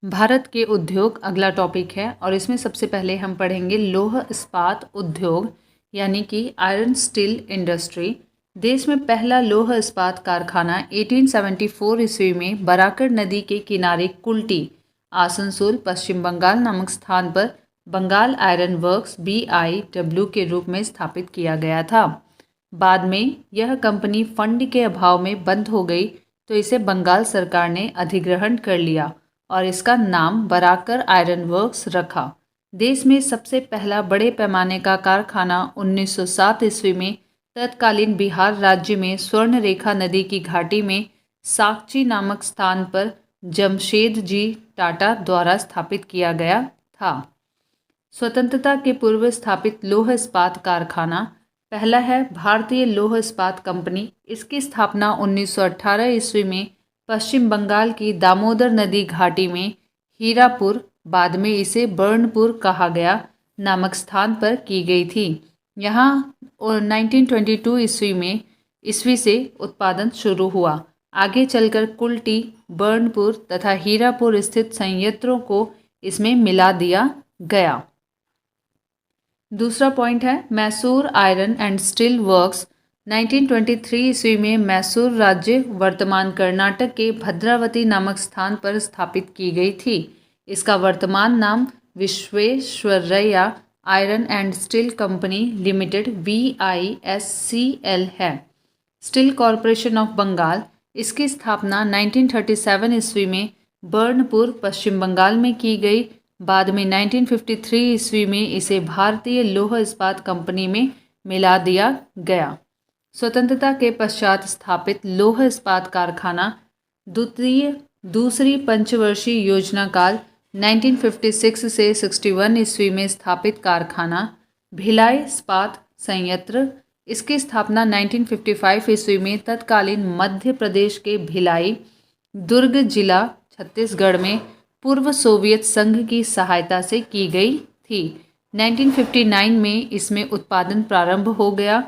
भारत के उद्योग अगला टॉपिक है और इसमें सबसे पहले हम पढ़ेंगे लौह इस्पात उद्योग यानी कि आयरन स्टील इंडस्ट्री। देश में पहला लौह इस्पात कारखाना 1874 ईस्वी में बराकर नदी के किनारे कुल्टी, आसनसोल, पश्चिम बंगाल नामक स्थान पर बंगाल आयरन वर्क्स BIW के रूप में स्थापित किया गया था। बाद में यह कंपनी फंड के अभाव में बंद हो गई तो इसे बंगाल सरकार ने अधिग्रहण कर लिया और इसका नाम बराकर आयरन वर्क्स रखा। देश में सबसे पहला बड़े पैमाने का कारखाना 1907 ईस्वी में तत्कालीन बिहार राज्य में स्वर्ण रेखा नदी की घाटी में साकची नामक स्थान पर जमशेद जी टाटा द्वारा स्थापित किया गया था। स्वतंत्रता के पूर्व स्थापित लौह इस्पात कारखाना पहला है भारतीय लौह इस्पात कंपनी। इसकी स्थापना 1918 ईस्वी में पश्चिम बंगाल की दामोदर नदी घाटी में हीरापुर, बाद में इसे बर्नपुर कहा गया, नामक स्थान पर की गई थी। यहाँ 1922 ईस्वी से उत्पादन शुरू हुआ। आगे चलकर कुल्टी, बर्नपुर तथा हीरापुर स्थित संयंत्रों को इसमें मिला दिया गया। दूसरा पॉइंट है Mysore iron and steel works. 1923 ईस्वी में मैसूर राज्य वर्तमान कर्नाटक के भद्रावती नामक स्थान पर स्थापित की गई थी। इसका वर्तमान नाम Visvesvaraya iron and steel company limited VISCL है। Steel corporation of Bengal. इसकी स्थापना 1937 ईस्वी में बर्नपुर, पश्चिम बंगाल में की गई। बाद में 1953 ईस्वी में इसे भारतीय लौह इस्पात कंपनी में मिला दिया गया। स्वतंत्रता के पश्चात स्थापित लौह इस्पात कारखाना दूसरी पंचवर्षीय योजना काल 1956 से 61 ईस्वी में स्थापित कारखाना भिलाई इस्पात संयंत्र। इसकी स्थापना 1955 ईस्वी में तत्कालीन मध्य प्रदेश के भिलाई, दुर्ग जिला छत्तीसगढ़ में पूर्व सोवियत संघ की सहायता से की गई थी। 1959 में इसमें उत्पादन प्रारंभ हो गया।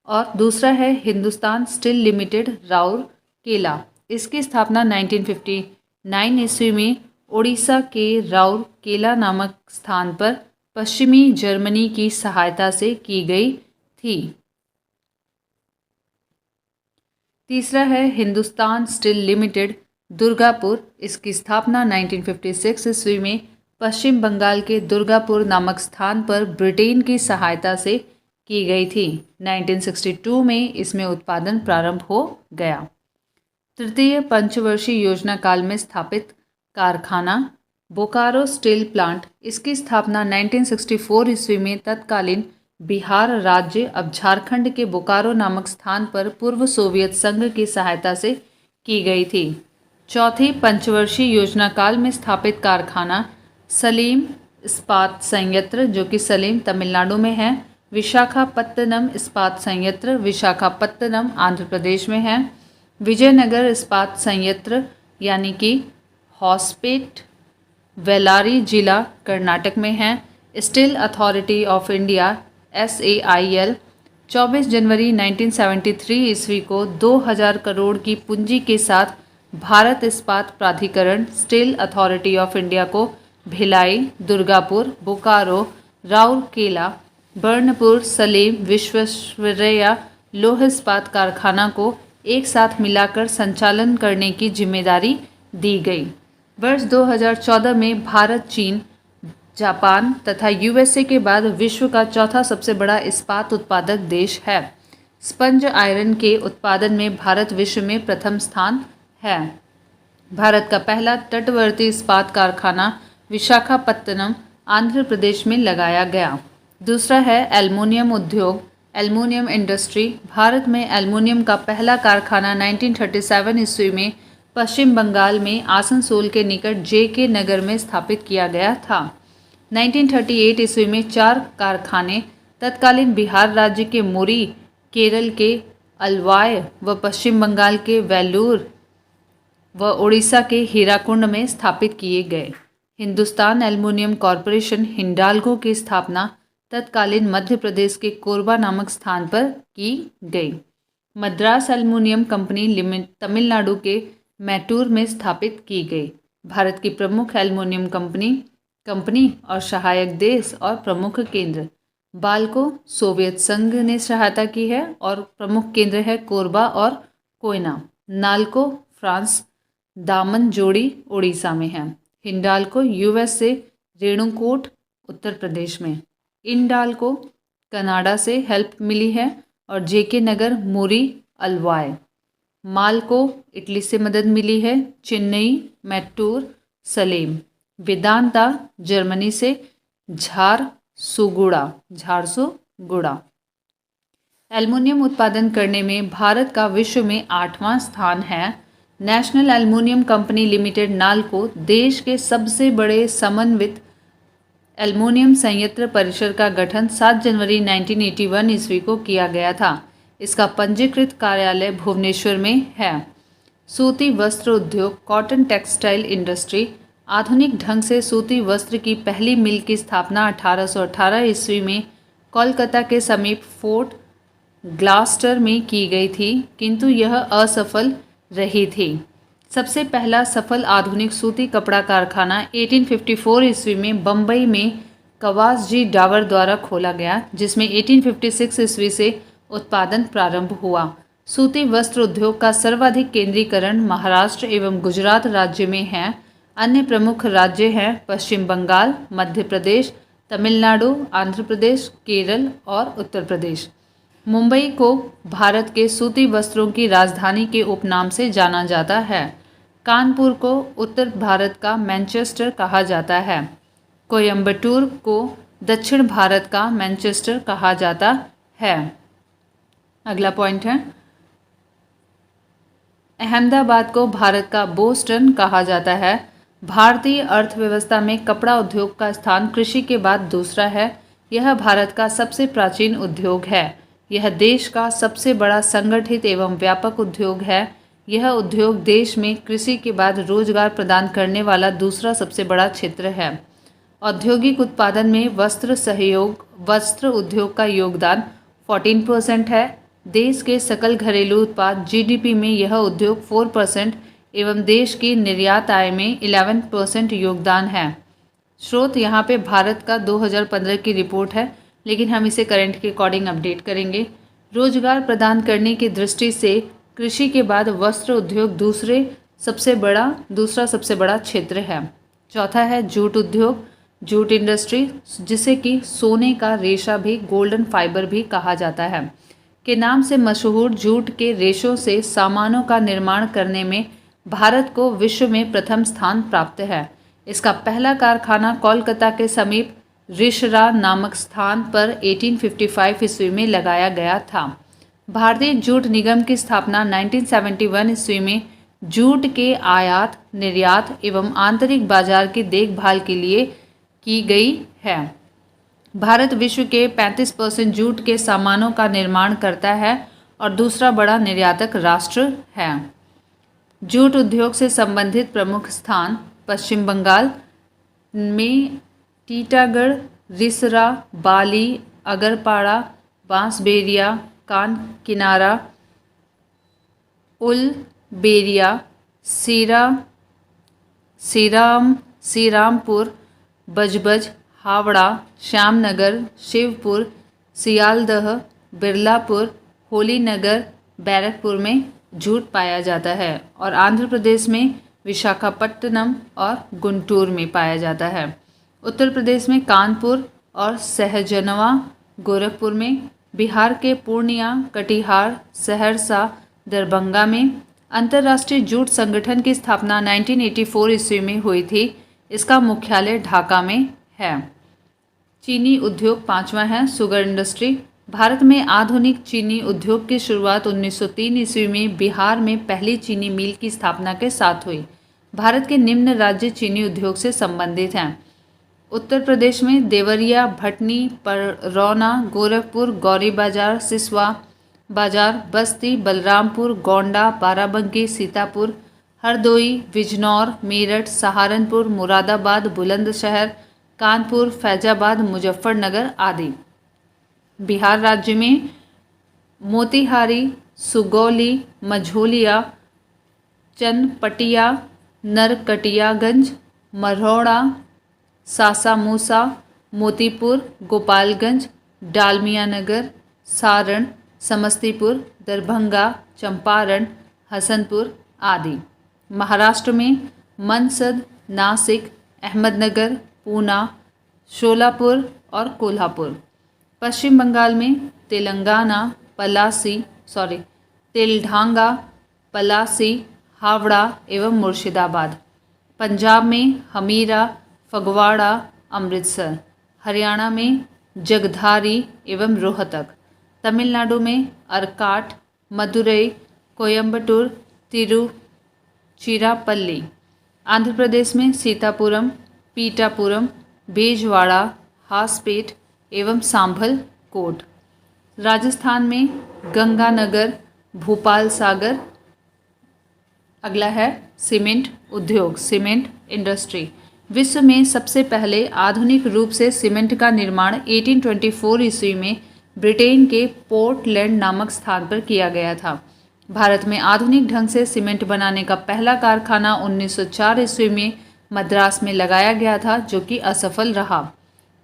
और दूसरा है हिंदुस्तान स्टील लिमिटेड राउरकेला। इसकी स्थापना 1959 ईस्वी में ओडिशा के राउरकेला नामक स्थान पर पश्चिमी जर्मनी की सहायता से की गई थी। तीसरा है हिंदुस्तान स्टील लिमिटेड दुर्गापुर। इसकी स्थापना 1956 ईस्वी में पश्चिम बंगाल के दुर्गापुर नामक स्थान पर ब्रिटेन की सहायता से की गई थी। 1962 में इसमें उत्पादन प्रारंभ हो गया। तृतीय पंचवर्षीय योजना काल में स्थापित कारखाना बोकारो स्टील प्लांट। इसकी स्थापना 1964 ईस्वी में तत्कालीन बिहार राज्य अब झारखंड के बोकारो नामक स्थान पर पूर्व सोवियत संघ की सहायता से की गई थी। चौथी पंचवर्षीय योजना काल में स्थापित कारखाना सलीम इस्पात संयंत्र, जो कि सलीम तमिलनाडु में है। विशाखापत्तनम इस्पात संयंत्र विशाखापत्तनम आंध्र प्रदेश में है। विजयनगर इस्पात संयंत्र यानी कि हॉस्पेट वेलारी जिला कर्नाटक में है। Steel authority of India SAIL 24 जनवरी 1973 ईस्वी को 2000 करोड़ की पूंजी के साथ भारत इस्पात प्राधिकरण स्टील अथॉरिटी ऑफ इंडिया को भिलाई, दुर्गापुर, बोकारो, राउरकेला, बर्नपुर, सलीम, विश्वेश्वरैया लौह इस्पात कारखाना को एक साथ मिलाकर संचालन करने की जिम्मेदारी दी गई। वर्ष 2014 में भारत, चीन, जापान तथा USA के बाद विश्व का चौथा सबसे बड़ा इस्पात उत्पादक देश है। स्पंज आयरन के उत्पादन में भारत विश्व में प्रथम स्थान है। भारत का पहला तटवर्ती इस्पात कारखाना विशाखापत्तनम आंध्र प्रदेश में लगाया गया। दूसरा है एल्युमिनियम उद्योग, एल्युमिनियम इंडस्ट्री। भारत में एल्युमिनियम का पहला कारखाना 1937 ईस्वी में पश्चिम बंगाल में आसनसोल के निकट JK नगर में स्थापित किया गया था। 1938 ईस्वी में 4 कारखाने तत्कालीन बिहार राज्य के मुरी, केरल के अलवाय व पश्चिम बंगाल के वेल्लूर व ओडिशा के हीराकुंड में स्थापित किए गए। हिंदुस्तान एल्युमिनियम कॉरपोरेशन हिंडाल्को की स्थापना तत्कालीन मध्य प्रदेश के कोरबा नामक स्थान पर की गई। Madras aluminium company limited Tamil Nadu के मैटूर में स्थापित की गई। भारत की प्रमुख एल्युमिनियम कंपनी और सहायक देश और प्रमुख केंद्र। बाल को सोवियत संघ ने सहायता की है और प्रमुख केंद्र है कोरबा और कोयना। नालको फ्रांस, दामन जोड़ी उड़ीसा में है। हिंडाल्को यूएस से, रेणुकूट उत्तर प्रदेश में। इंडाल्को कनाडा से हेल्प मिली है और जेके नगर मुरी अलवाय। माल को इटली से मदद मिली है, चेन्नई मैट्टूर सलेम। वेदांता जर्मनी से, झारसुगुड़ा। एल्युमिनियम उत्पादन करने में भारत का विश्व में 8वां स्थान है। National aluminium company limited NALCO देश के सबसे बड़े समन्वित एल्युमिनियम संयंत्र परिसर का गठन 7 जनवरी 1981 ईस्वी को किया गया था। इसका पंजीकृत कार्यालय भुवनेश्वर में है। सूती वस्त्र उद्योग, कॉटन टेक्सटाइल इंडस्ट्री। आधुनिक ढंग से सूती वस्त्र की पहली मिल की स्थापना 1818 ईस्वी में कोलकाता के समीप फोर्ट ग्लास्टर में की गई थी, किंतु यह असफल रही थी। सबसे पहला सफल आधुनिक सूती कपड़ा कारखाना 1854 ईस्वी में बम्बई में कवासजी डावर द्वारा खोला गया, जिसमें 1856 ईस्वी से उत्पादन प्रारंभ हुआ। सूती वस्त्र उद्योग का सर्वाधिक केंद्रीकरण महाराष्ट्र एवं गुजरात राज्य में है। अन्य प्रमुख राज्य हैं पश्चिम बंगाल, मध्य प्रदेश, तमिलनाडु, आंध्र प्रदेश, केरल और उत्तर प्रदेश। मुंबई को भारत के सूती वस्त्रों की राजधानी के उपनाम से जाना जाता है। कानपुर को उत्तर भारत का मैनचेस्टर कहा जाता है। कोयम्बटूर को दक्षिण भारत का मैनचेस्टर कहा जाता है। अगला पॉइंट है, अहमदाबाद को भारत का बोस्टन कहा जाता है। भारतीय अर्थव्यवस्था में कपड़ा उद्योग का स्थान कृषि के बाद दूसरा है। यह भारत का सबसे प्राचीन उद्योग है। यह देश का सबसे बड़ा संगठित एवं व्यापक उद्योग है। यह उद्योग देश में कृषि के बाद रोजगार प्रदान करने वाला दूसरा सबसे बड़ा क्षेत्र है। औद्योगिक उत्पादन में वस्त्र उद्योग का योगदान 14% है। देश के सकल घरेलू उत्पाद जीडीपी में यह उद्योग 4% एवं देश की निर्यात आय में 11% योगदान है। स्रोत यहाँ पे भारत का 2015 की रिपोर्ट है, लेकिन हम इसे करंट के अकॉर्डिंग अपडेट करेंगे। रोजगार प्रदान करने की दृष्टि से कृषि के बाद वस्त्र उद्योग दूसरा सबसे बड़ा क्षेत्र है। चौथा है जूट उद्योग, जूट इंडस्ट्री, जिसे कि सोने का रेशा भी, गोल्डन फाइबर भी कहा जाता है, के नाम से मशहूर जूट के रेशों से सामानों का निर्माण करने में भारत को विश्व में प्रथम स्थान प्राप्त है। इसका पहला कारखाना कोलकाता के समीप रिशरा नामक स्थान पर 1855 ईस्वी में लगाया गया था। भारतीय जूट निगम की स्थापना 1971 ईस्वी में जूट के आयात, निर्यात एवं आंतरिक बाजार की देखभाल के लिए की गई है। भारत विश्व के 35% जूट के सामानों का निर्माण करता है और दूसरा बड़ा निर्यातक राष्ट्र है। जूट उद्योग से संबंधित प्रमुख स्थान पश्चिम बंगाल में टीटागढ़, रिसरा, बाली, अगरपाड़ा, बांसबेरिया, कानकिनारा, उलबेरिया, श्रीरामपुर, बजबज, हावड़ा, श्यामनगर, शिवपुर, सियालदह, बिरलापुर, होलीनगर, बैरकपुर में जूट पाया जाता है और आंध्र प्रदेश में विशाखापट्टनम और गुंटूर में पाया जाता है। उत्तर प्रदेश में कानपुर और सहजनवा, गोरखपुर में, बिहार के पूर्णिया, कटिहार, सहरसा, दरभंगा में। अंतर्राष्ट्रीय जूट संगठन की स्थापना 1984 ईस्वी में हुई थी। इसका मुख्यालय ढाका में है। चीनी उद्योग पांचवा है, शुगर इंडस्ट्री। भारत में आधुनिक चीनी उद्योग की शुरुआत 1903 ईस्वी में बिहार में पहली चीनी मिल की स्थापना के साथ हुई। भारत के निम्न राज्य चीनी उद्योग से संबंधित हैं। उत्तर प्रदेश में देवरिया, भटनी, परौना, गोरखपुर, गौरी बाजार, सिसवा बाजार, बस्ती, बलरामपुर, गोंडा, बाराबंकी, सीतापुर, हरदोई, बिजनौर, मेरठ, सहारनपुर, मुरादाबाद, बुलंदशहर, कानपुर, फैजाबाद, मुजफ्फरनगर आदि। बिहार राज्य में मोतिहारी, सुगौली, मझोलिया, चनपटिया, नरकटियागंज, मरौड़ा, सासामूसा, मोतीपुर, गोपालगंज, डालमिया नगर, सारण, समस्तीपुर, दरभंगा, चंपारण, हसनपुर आदि। महाराष्ट्र में मनसद, नासिक, अहमदनगर, पूना, शोलापुर और कोल्हापुर। पश्चिम बंगाल में तेलंगाना, तेलढांगा, पलासी, हावड़ा एवं मुर्शिदाबाद। पंजाब में हमीरा, फगवाड़ा, अमृतसर। हरियाणा में जगधारी एवं रोहतक। तमिलनाडु में अरकाट, मदुरई, कोयम्बटूर, तिरुचिरापल्ली। आंध्र प्रदेश में सीतापुरम, पीटापुरम, बेजवाड़ा, हासपेट एवं सांभल कोट। राजस्थान में गंगानगर, भोपाल सागर। अगला है सीमेंट उद्योग, सीमेंट इंडस्ट्री। विश्व में सबसे पहले आधुनिक रूप से सीमेंट का निर्माण 1824 ईस्वी में ब्रिटेन के पोर्टलैंड नामक स्थान पर किया गया था। भारत में आधुनिक ढंग से सीमेंट बनाने का पहला कारखाना 1904 ईस्वी में मद्रास में लगाया गया था, जो कि असफल रहा।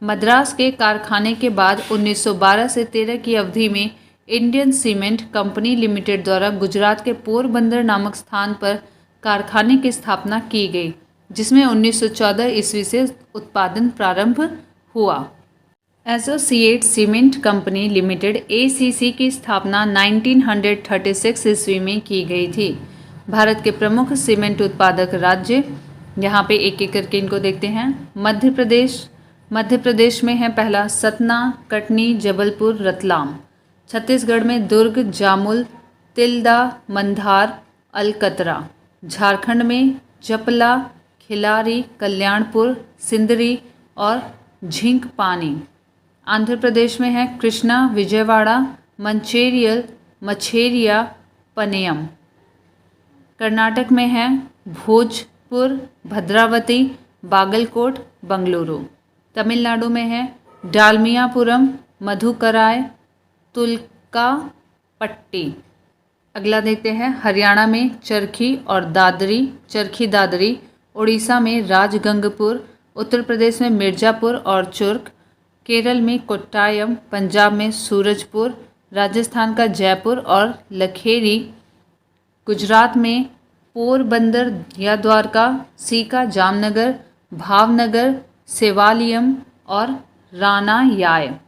मद्रास के कारखाने के बाद 1912 से 13 की अवधि में इंडियन सीमेंट कंपनी लिमिटेड द्वारा गुजरात के पोरबंदर नामक स्थान पर कारखाने की स्थापना की गई, जिसमें 1914 ईस्वी से उत्पादन प्रारंभ हुआ। Associate cement company limited ACC की स्थापना 1936 ईस्वी में की गई थी। भारत के प्रमुख सीमेंट उत्पादक राज्य, यहाँ पे एक एक करके इनको देखते हैं। मध्य प्रदेश में है पहला सतना, कटनी, जबलपुर, रतलाम। छत्तीसगढ़ में दुर्ग, जामुल, तिल्दा, मंधार, अलकतरा। झारखंड में जपला, खिलारी, कल्याणपुर, सिंदरी और झिंकपानी। आंध्र प्रदेश में है कृष्णा, विजयवाड़ा, मंचेरियल, मछेरिया, पनेयम। कर्नाटक में है भोजपुर, भद्रावती, बागलकोट, बंगलुरु। तमिलनाडु में है डालमियापुरम, मधुकराय, तुलकापट्टी। अगला देखते हैं हरियाणा में चरखी और दादरी। उड़ीसा में राजगंगपुर। उत्तर प्रदेश में मिर्ज़ापुर और चुर्क। केरल में कोट्टायम। पंजाब में सूरजपुर। राजस्थान का जयपुर और लखेरी। गुजरात में पोरबंदर या द्वारका, सीका, जामनगर, भावनगर, सेवालियम और रानायाय।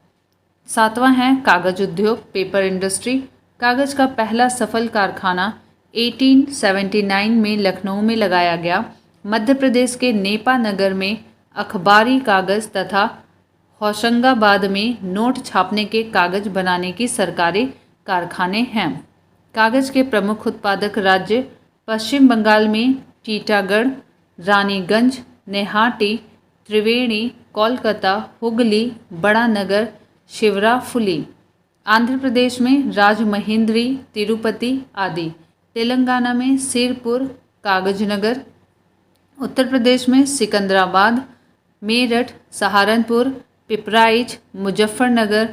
सातवां है कागज उद्योग, पेपर इंडस्ट्री। कागज का पहला सफल कारखाना 1879 में लखनऊ में लगाया गया। मध्य प्रदेश के नेपा नगर में अखबारी कागज तथा होशंगाबाद में नोट छापने के कागज बनाने की सरकारी कारखाने हैं। कागज के प्रमुख उत्पादक राज्य पश्चिम बंगाल में टीटागढ़, रानीगंज, नेहाटी, त्रिवेणी, कोलकाता, हुगली, बड़ा नगर, शिवराफुली। आंध्र प्रदेश में राजमहेंद्री, तिरुपति आदि। तेलंगाना में सिरपुर, कागजनगर। उत्तर प्रदेश में सिकंदराबाद, मेरठ, सहारनपुर, पिपराइच, मुजफ्फरनगर,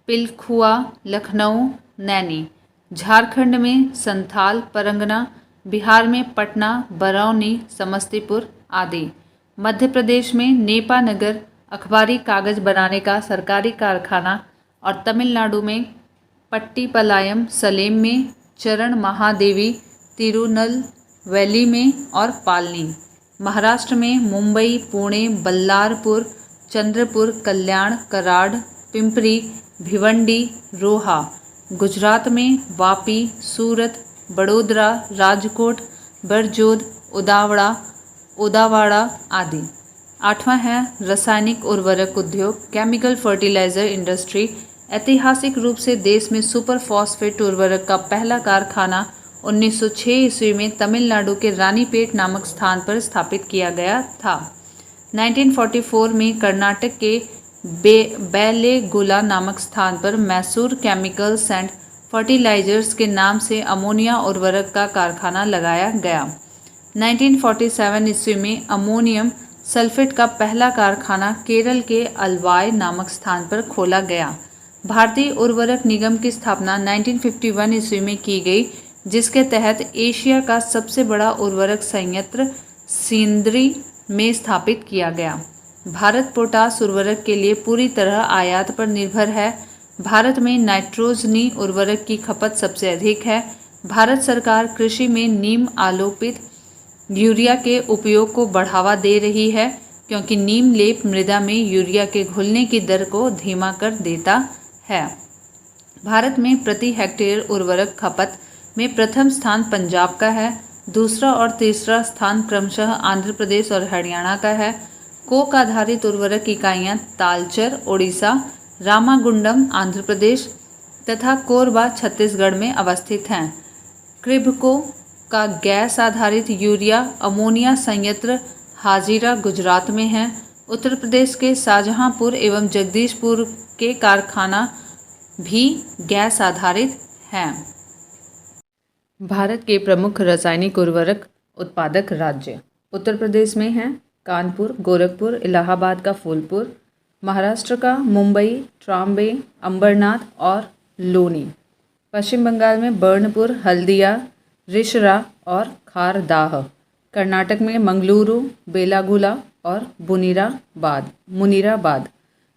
पिलखुआ, लखनऊ, नैनी। झारखंड में संथाल, परगना। बिहार में पटना, बरौनी, समस्तीपुर आदि। मध्य प्रदेश में नेपा नगर अखबारी कागज बनाने का सरकारी कारखाना और तमिलनाडु में पट्टीपलायम, सलेम में, चरण महादेवी, तिरुनलवेली में और पालनी। महाराष्ट्र में मुंबई, पुणे, बल्लारपुर, चंद्रपुर, कल्याण, कराड, पिंपरी, भिवंडी, रोहा। गुजरात में वापी, सूरत, बड़ोदरा, राजकोट, बरजोद, उदावाड़ा आदि। आठवां है रासायनिक उर्वरक उद्योग, केमिकल फर्टिलाइजर इंडस्ट्री। ऐतिहासिक रूप से देश में सुपर फॉस्फेट उर्वरक का पहला कारखाना 1906 ईस्वी में तमिलनाडु के रानीपेट नामक स्थान पर स्थापित किया गया था। 1944 में कर्नाटक के बैलेगुला नामक स्थान पर मैसूर केमिकल्स एंड फर्टिलाइजर्स के नाम से अमोनिया उर्वरक का कारखाना लगाया गया। 1947 ईस्वी में अमोनियम सल्फेट का पहला कारखाना केरल के अलवाय नामक स्थान पर खोला गया। भारतीय उर्वरक निगम की स्थापना 1951 ईस्वी में की गई, जिसके तहत एशिया का सबसे बड़ा उर्वरक संयंत्र सिंदरी में स्थापित किया गया। भारत पोटास उर्वरक के लिए पूरी तरह आयात पर निर्भर है। भारत में नाइट्रोजनी उर्वरक की खपत सबसे अधिक है। भारत सरकार कृषि में नीम आलोपित यूरिया के उपयोग को बढ़ावा दे रही है, क्योंकि नीम लेप मृदा में यूरिया के घुलने की दर को धीमा कर देता है। भारत में प्रति हेक्टेयर उर्वरक खपत में प्रथम स्थान पंजाब का है। दूसरा और तीसरा स्थान क्रमशः आंध्र प्रदेश और हरियाणा का है। कोक आधारित उर्वरक इकाइयाँ तालचर ओडिशा, रामागुंडम आंध्र प्रदेश तथा कोरबा छत्तीसगढ़ में अवस्थित हैं। क्रिब्को का गैस आधारित यूरिया अमोनिया संयंत्र हाजीरा गुजरात में है। उत्तर प्रदेश के शाहजहांपुर एवं जगदीशपुर के कारखाना भी गैस आधारित हैं। भारत के प्रमुख रासायनिक उर्वरक उत्पादक राज्य उत्तर प्रदेश में हैं कानपुर, गोरखपुर, इलाहाबाद का फूलपुर, महाराष्ट्र का मुंबई, ट्राम्बे, अंबरनाथ और लोनी, पश्चिम बंगाल में बर्नपुर, हल्दिया, रिशरा और खारदाह, कर्नाटक में मंगलुरु, बेलागुला और मुनीराबाद,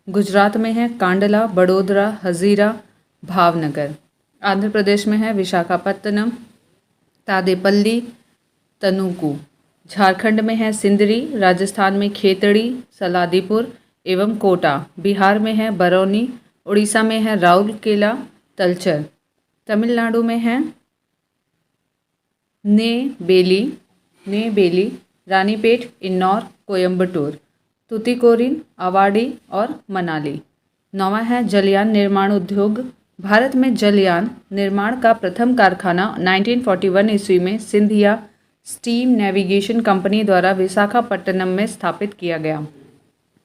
गुजरात में है कांडला, बड़ोदरा, हजीरा, भावनगर, आंध्र प्रदेश में है विशाखापत्तनम, तादेपल्ली, तनुकू, झारखंड में है सिंदरी, राजस्थान में खेतड़ी, सलादीपुर एवं कोटा, बिहार में है बरौनी, उड़ीसा में है राउरकेला, तलचर, तमिलनाडु में है नेबेली, रानीपेट, इन्नौर, कोयम्बटूर, तुतीकोरिन, आवाड़ी और मनाली। नौवां है जलयान निर्माण उद्योग। भारत में जलयान निर्माण का प्रथम कारखाना 1941 ईस्वी में सिंधिया स्टीम नेविगेशन कंपनी द्वारा विशाखापट्टनम में स्थापित किया गया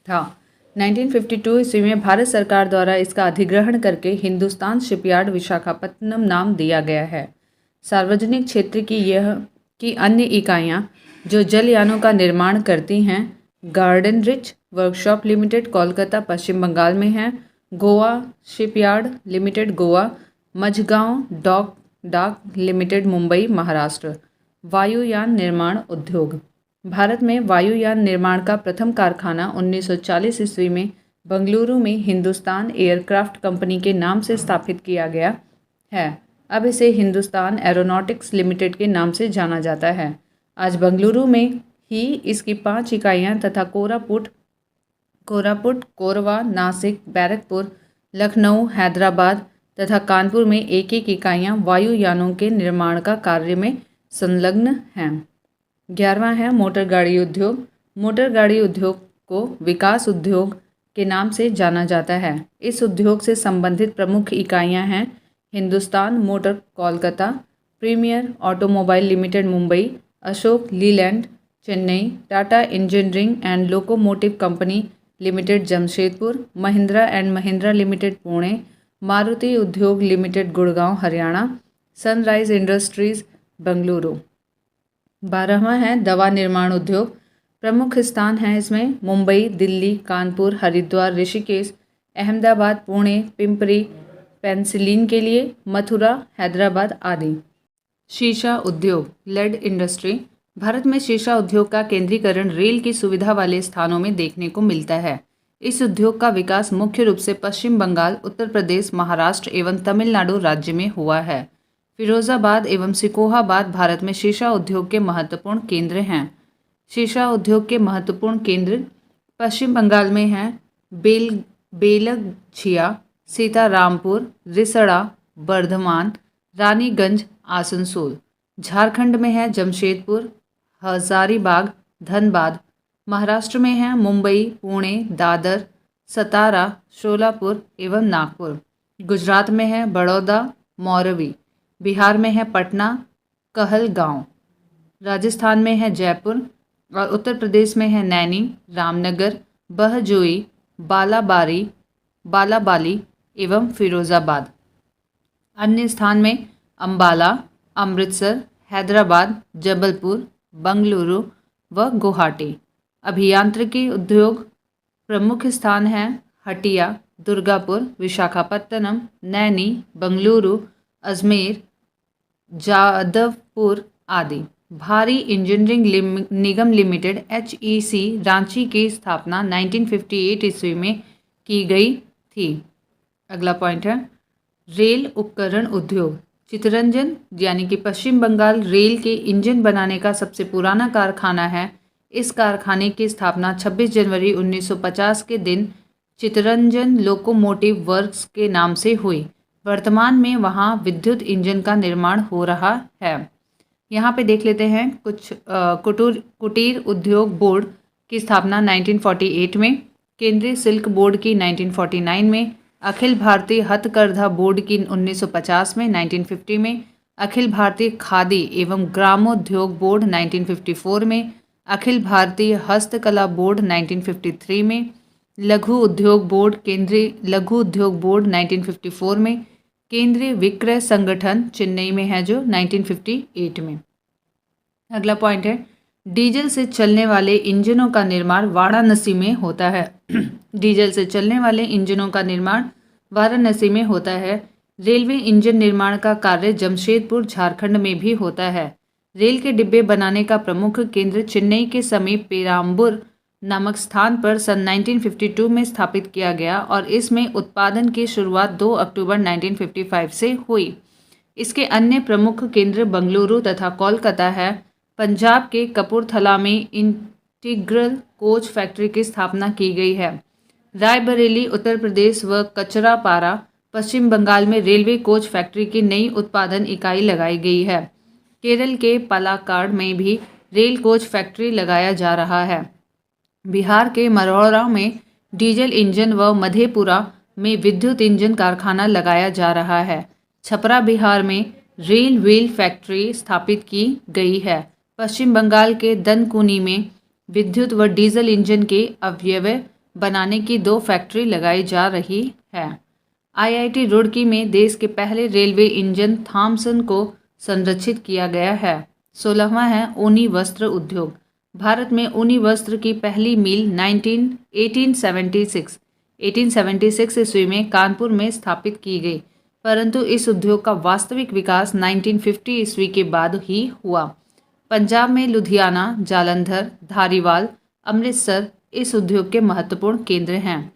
था। 1952 ईस्वी में भारत सरकार द्वारा इसका अधिग्रहण करके हिंदुस्तान शिपयार्ड विशाखापट्टनम नाम दिया गया है। सार्वजनिक क्षेत्र की अन्य इकाइयां जो जलयानों का निर्माण करती हैं garden reach workshop limited Kolkata Paschim Bengal में है, Goa shipyard limited Goa, Mazagaon dock limited Mumbai Maharashtra. वायुयान निर्माण उद्योग। भारत में वायुयान निर्माण का प्रथम कारखाना 1940 ईस्वी में बंगलुरु में हिंदुस्तान एयरक्राफ्ट कंपनी के नाम से स्थापित किया गया है। अब इसे हिंदुस्तान एरोनॉटिक्स लिमिटेड के नाम से जाना जाता है। आज बंगलुरु में ही इसकी 5 इकाइयाँ तथा कोरापुट, कोरवा, नासिक, बैरकपुर, लखनऊ, हैदराबाद तथा कानपुर में एक इकाइयाँ वायुयानों के निर्माण का कार्य में संलग्न हैं। 11वां है मोटर गाड़ी उद्योग। मोटर गाड़ी उद्योग को विकास उद्योग के नाम से जाना जाता है। इस उद्योग से संबंधित प्रमुख इकाइयां हैं Hindustan motor Kolkata, premier automobile limited Mumbai, Ashok Leyland Chennai, Tata engineering and locomotive company limited Jamshedpur, Mahindra and Mahindra limited Pune, Maruti Udyog limited Gurgaon Haryana, sunrise industries Bengaluru. 12वां है दवा निर्माण उद्योग। प्रमुख स्थान हैं इसमें मुंबई, दिल्ली, कानपुर, हरिद्वार, ऋषिकेश, अहमदाबाद, पुणे, पिंपरी, पेंसिलिन के लिए, मथुरा, हैदराबाद आदि। शीशा उद्योग लेड इंडस्ट्री। भारत में शीशा उद्योग का केंद्रीकरण रेल की सुविधा वाले स्थानों में देखने को मिलता है। इस उद्योग का विकास मुख्य रूप से पश्चिम बंगाल, उत्तर प्रदेश, महाराष्ट्र एवं तमिलनाडु राज्य में हुआ है। फिरोजाबाद एवं सिकोहाबाद भारत में शीशा उद्योग के महत्वपूर्ण केंद्र हैं। शीशा उद्योग के महत्वपूर्ण केंद्र पश्चिम बंगाल में हैं बेलगछिया, सीतारामपुर, रिसड़ा, बर्धमान, रानीगंज, आसनसोल। झारखंड में है जमशेदपुर, हजारीबाग, धनबाद। महाराष्ट्र में है मुंबई, पुणे, दादर, सतारा, शोलापुर एवं नागपुर। गुजरात में है बड़ौदा, मौरवी। बिहार में है पटना, कहलगांव। राजस्थान में है जयपुर और उत्तर प्रदेश में है नैनी, रामनगर, बहजोई, बालाबाली एवं फिरोजाबाद। अन्य स्थान में अंबाला, अमृतसर, हैदराबाद, जबलपुर, बंगलुरु व गुवाहाटी। अभियांत्रिकी उद्योग प्रमुख स्थान हैं हटिया, दुर्गापुर, विशाखापत्तनम, नैनी, बंगलुरु, अजमेर, जादवपुर आदि। भारी इंजीनियरिंग निगम लिमिटेड HEC रांची की स्थापना 1958 ईस्वी में की गई थी। अगला पॉइंट है रेल उपकरण उद्योग। चितरंजन यानी कि पश्चिम बंगाल रेल के इंजन बनाने का सबसे पुराना कारखाना है। इस कारखाने की स्थापना 26 जनवरी 1950 के दिन चितरंजन लोकोमोटिव वर्क्स के नाम से हुई। वर्तमान में वहाँ विद्युत इंजन का निर्माण हो रहा है। यहाँ पे देख लेते हैं कुछ कुटीर उद्योग बोर्ड की स्थापना 1948 में, केंद्रीय सिल्क बोर्ड की 1949 में, अखिल भारतीय हथकरघा बोर्ड की 1950 में, 1950 में, अखिल भारतीय खादी एवं ग्रामोद्योग बोर्ड 1954 में, अखिल भारतीय हस्तकला बोर्ड 1953 में, लघु उद्योग बोर्ड केंद्रीय लघु उद्योग बोर्ड 1954 में, केंद्रीय विक्रय संगठन चेन्नई में है जो 1958 में। अगला पॉइंट है डीजल से चलने वाले इंजनों का निर्माण वाराणसी में होता है। डीजल से चलने वाले इंजनों का निर्माण वाराणसी में होता है। रेलवे इंजन निर्माण का कार्य जमशेदपुर झारखंड में भी होता है। रेल के डिब्बे बनाने का प्रमुख केंद्र चेन्नई के समीप पेराम्बूर नामक स्थान पर सन 1952 में स्थापित किया गया और इसमें उत्पादन की शुरुआत 2 अक्टूबर 1955 से हुई। इसके अन्य प्रमुख केंद्र बंगलुरु तथा कोलकाता है। पंजाब के कपूरथला में इंटीग्रल कोच फैक्ट्री की स्थापना की गई है। रायबरेली उत्तर प्रदेश व कचरापारा पश्चिम बंगाल में रेलवे कोच फैक्ट्री की नई उत्पादन इकाई लगाई गई है। केरल के पालाकाड में भी रेल कोच फैक्ट्री लगाया जा रहा है। बिहार के मरौरा में डीजल इंजन व मधेपुरा में विद्युत इंजन कारखाना लगाया जा रहा है। छपरा बिहार में रेल व्हील फैक्ट्री स्थापित की गई है। पश्चिम बंगाल के दनकुनी में विद्युत व डीजल इंजन के अवयव बनाने की 2 फैक्ट्री लगाई जा रही है। IIT रुड़की में देश के पहले रेलवे इंजन थॉमसन को संरक्षित किया गया है। 16वां है ऊनी वस्त्र उद्योग। भारत में ऊनी वस्त्र की पहली मिल 1876 ईस्वी में कानपुर में स्थापित की गई, परंतु इस उद्योग का वास्तविक विकास 1950 ईस्वी के बाद ही हुआ। पंजाब में लुधियाना, जालंधर, धारीवाल, अमृतसर इस उद्योग के महत्वपूर्ण केंद्र हैं।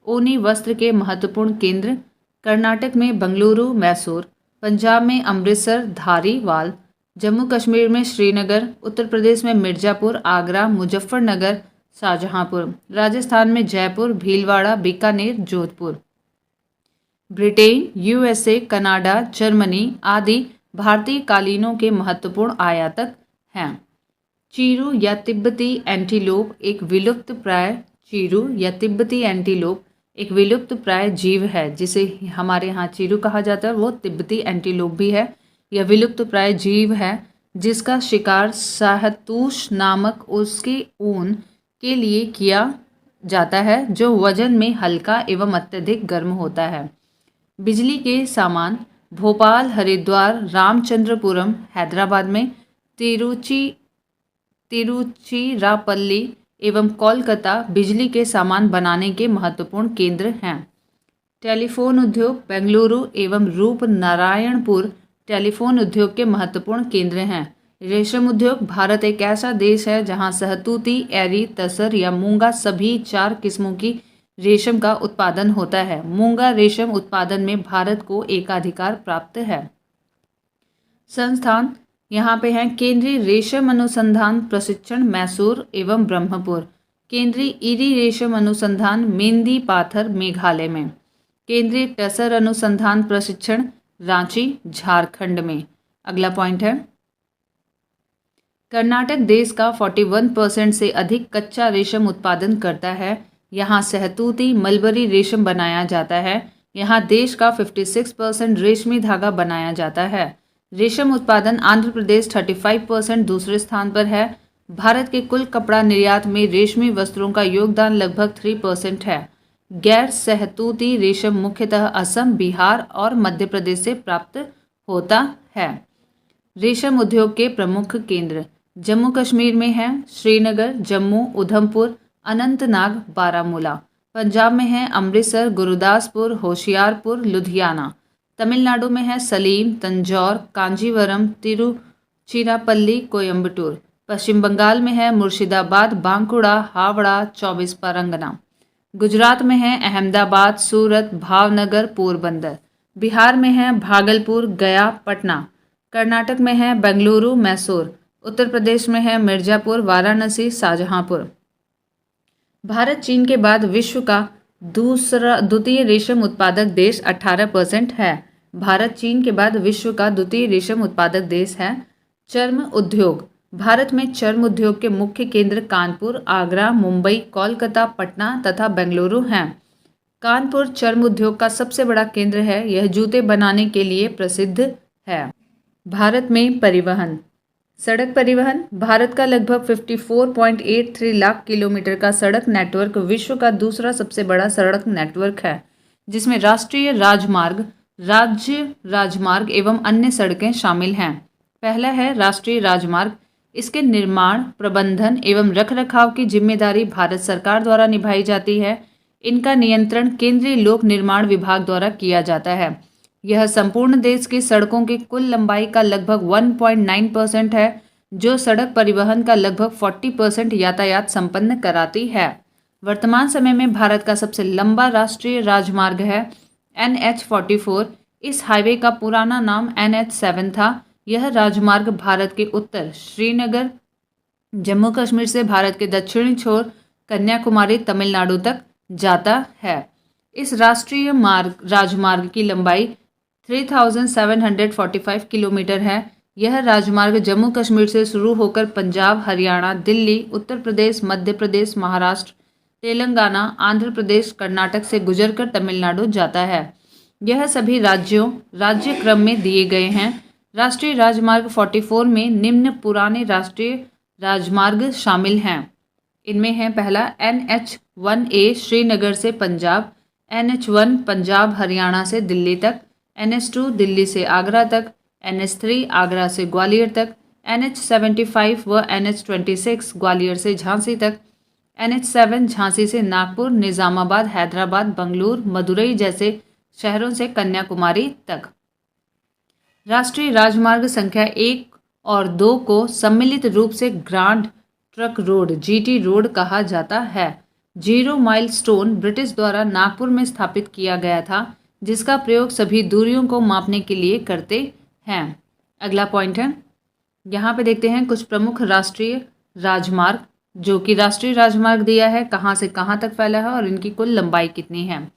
ऊनी वस्त्र के महत्वपूर्ण केंद्र कर्नाटक में बंगलुरु, मैसूर, पंजाब में अमृतसर, धारीवाल, जम्मू कश्मीर में श्रीनगर, उत्तर प्रदेश में मिर्ज़ापुर, आगरा, मुजफ्फरनगर, शाहजहांपुर, राजस्थान में Jaipur, Bhilwara, Bikaner, Jodhpur. Britain, USA, Canada, Germany आदि भारतीय कालीनों के महत्वपूर्ण आयातक हैं। चीरू या तिब्बती एंटीलोप एक विलुप्त प्राय जीव है जिसे हमारे यहाँ चीरू कहा जाता है, वो तिब्बती एंटीलोप भी है। यह विलुप्त प्राय जीव है जिसका शिकार शाहतूश नामक उसके ऊन के लिए किया जाता है जो वजन में हल्का एवं अत्यधिक गर्म होता है। बिजली के सामान भोपाल, हरिद्वार, रामचंद्रपुरम, हैदराबाद में तिरुचिरापल्ली एवं कोलकाता बिजली के सामान बनाने के महत्वपूर्ण केंद्र हैं। टेलीफोन उद्योग बेंगलुरु एवं रूपनारायणपुर टेलीफोन उद्योग के महत्वपूर्ण केंद्र हैं। रेशम उद्योग भारत एक ऐसा देश है जहां सहतूती, एरी, तसर या मूंगा सभी 4 किस्मों की रेशम का उत्पादन होता है। मूंगा रेशम उत्पादन में भारत को एकाधिकार प्राप्त है। संस्थान यहाँ पे हैं केंद्रीय रेशम अनुसंधान प्रशिक्षण मैसूर एवं ब्रह्मपुर, केंद्रीय इरी रेशम अनुसंधान मेंदी पाथर मेघालय में, केंद्रीय टसर अनुसंधान प्रशिक्षण रांची झारखंड में। अगला पॉइंट है कर्नाटक देश का 41% से अधिक कच्चा रेशम उत्पादन करता है। यहाँ सहतूती मलबरी रेशम बनाया जाता है। यहाँ देश का 56% रेशमी धागा बनाया जाता है। रेशम उत्पादन आंध्र प्रदेश 35% दूसरे स्थान पर है। भारत के कुल कपड़ा निर्यात में रेशमी वस्त्रों का योगदान लगभग 3% है। गैर सहतूती रेशम मुख्यतः असम, बिहार और मध्य प्रदेश से प्राप्त होता है। रेशम उद्योग के प्रमुख केंद्र जम्मू कश्मीर में है श्रीनगर, जम्मू, उधमपुर, अनंतनाग, बारामूला। पंजाब में है अमृतसर, गुरुदासपुर, होशियारपुर, लुधियाना। तमिलनाडु में है सलीम, तंजौर, कांजीवरम, चिरापल्ली कोयम्बटूर। पश्चिम बंगाल में है मुर्शिदाबाद, बांकुड़ा, हावड़ा, 24 परगना। गुजरात में है अहमदाबाद, सूरत, भावनगर, पोरबंदर। बिहार में है भागलपुर, गया, पटना। कर्नाटक में है बेंगलुरु, मैसूर। उत्तर प्रदेश में है मिर्जापुर, वाराणसी, शाहजहांपुर। भारत चीन के बाद विश्व का द्वितीय रेशम उत्पादक देश 18% है। भारत चीन के बाद विश्व का द्वितीय रेशम उत्पादक देश है। चर्म उद्योग। भारत में चर्म उद्योग के मुख्य केंद्र कानपुर, आगरा, मुंबई, कोलकाता, पटना तथा बेंगलुरु हैं। कानपुर चर्म उद्योग का सबसे बड़ा केंद्र है। यह जूते बनाने के लिए प्रसिद्ध है। भारत में परिवहन। सड़क परिवहन। भारत का लगभग 54.83 लाख किलोमीटर का सड़क नेटवर्क विश्व का दूसरा सबसे बड़ा सड़क नेटवर्क है, जिसमें राष्ट्रीय राजमार्ग, राज्य राजमार्ग एवं अन्य सड़कें शामिल हैं। पहला है राष्ट्रीय राजमार्ग। इसके निर्माण, प्रबंधन एवं रखरखाव की जिम्मेदारी भारत सरकार द्वारा निभाई जाती है। इनका नियंत्रण केंद्रीय लोक निर्माण विभाग द्वारा किया जाता है। यह संपूर्ण देश की सड़कों की कुल लंबाई का लगभग 1.9% है, जो सड़क परिवहन का लगभग 40% यातायात संपन्न कराती है। वर्तमान समय में भारत का सबसे लंबा राष्ट्रीय राजमार्ग है NH-44। इस हाईवे का पुराना नाम NH-7 था। यह राजमार्ग भारत के उत्तर श्रीनगर, जम्मू कश्मीर से भारत के दक्षिणी छोर कन्याकुमारी, तमिलनाडु तक जाता है। इस राष्ट्रीय राजमार्ग की लंबाई 3745 किलोमीटर है। यह राजमार्ग जम्मू कश्मीर से शुरू होकर पंजाब, हरियाणा, दिल्ली, उत्तर प्रदेश, मध्य प्रदेश, महाराष्ट्र, तेलंगाना, आंध्र प्रदेश, कर्नाटक से गुजरकर तमिलनाडु जाता है। यह सभी राज्य क्रम में दिए गए हैं। राष्ट्रीय राजमार्ग 44 में निम्न पुराने राष्ट्रीय राजमार्ग शामिल हैं। इनमें है पहला NH-1A श्रीनगर से पंजाब, NH-1 पंजाब हरियाणा से दिल्ली तक, NH-2 दिल्ली से आगरा तक, NH-3 आगरा से ग्वालियर तक, NH-75 व NH-26 ग्वालियर से झांसी तक, NH-7 झांसी से नागपुर, निजामाबाद, हैदराबाद, बंगलुरु, मदुरई जैसे शहरों से कन्याकुमारी तक। राष्ट्रीय राजमार्ग संख्या 1 और 2 को सम्मिलित रूप से grand truck road GT road कहा जाता है। जीरो माइल स्टोन ब्रिटिश द्वारा नागपुर में स्थापित किया गया था, जिसका प्रयोग सभी दूरियों को मापने के लिए करते हैं। अगला पॉइंट है, यहाँ पे देखते हैं कुछ प्रमुख राष्ट्रीय राजमार्ग, जो कि राष्ट्रीय राजमार्ग दिया है कहाँ से कहाँ तक फैला है और इनकी कुल लंबाई कितनी है।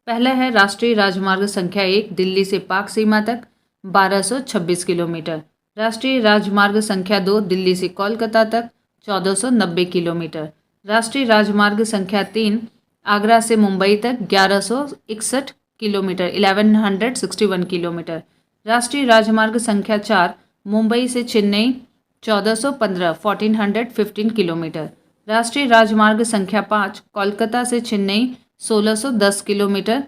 पहला है राष्ट्रीय राजमार्ग संख्या 1 दिल्ली से पाक सीमा तक 1226 किलोमीटर। राष्ट्रीय राजमार्ग संख्या 2 दिल्ली से कोलकाता तक 1490 किलोमीटर। राष्ट्रीय राजमार्ग संख्या 3 आगरा से मुंबई तक 1161 किलोमीटर 1161 किलोमीटर। राष्ट्रीय राजमार्ग संख्या 4 मुंबई से चेन्नई 1415 1415 किलोमीटर। राष्ट्रीय राजमार्ग संख्या 5 कोलकाता से चेन्नई 1610 किलोमीटर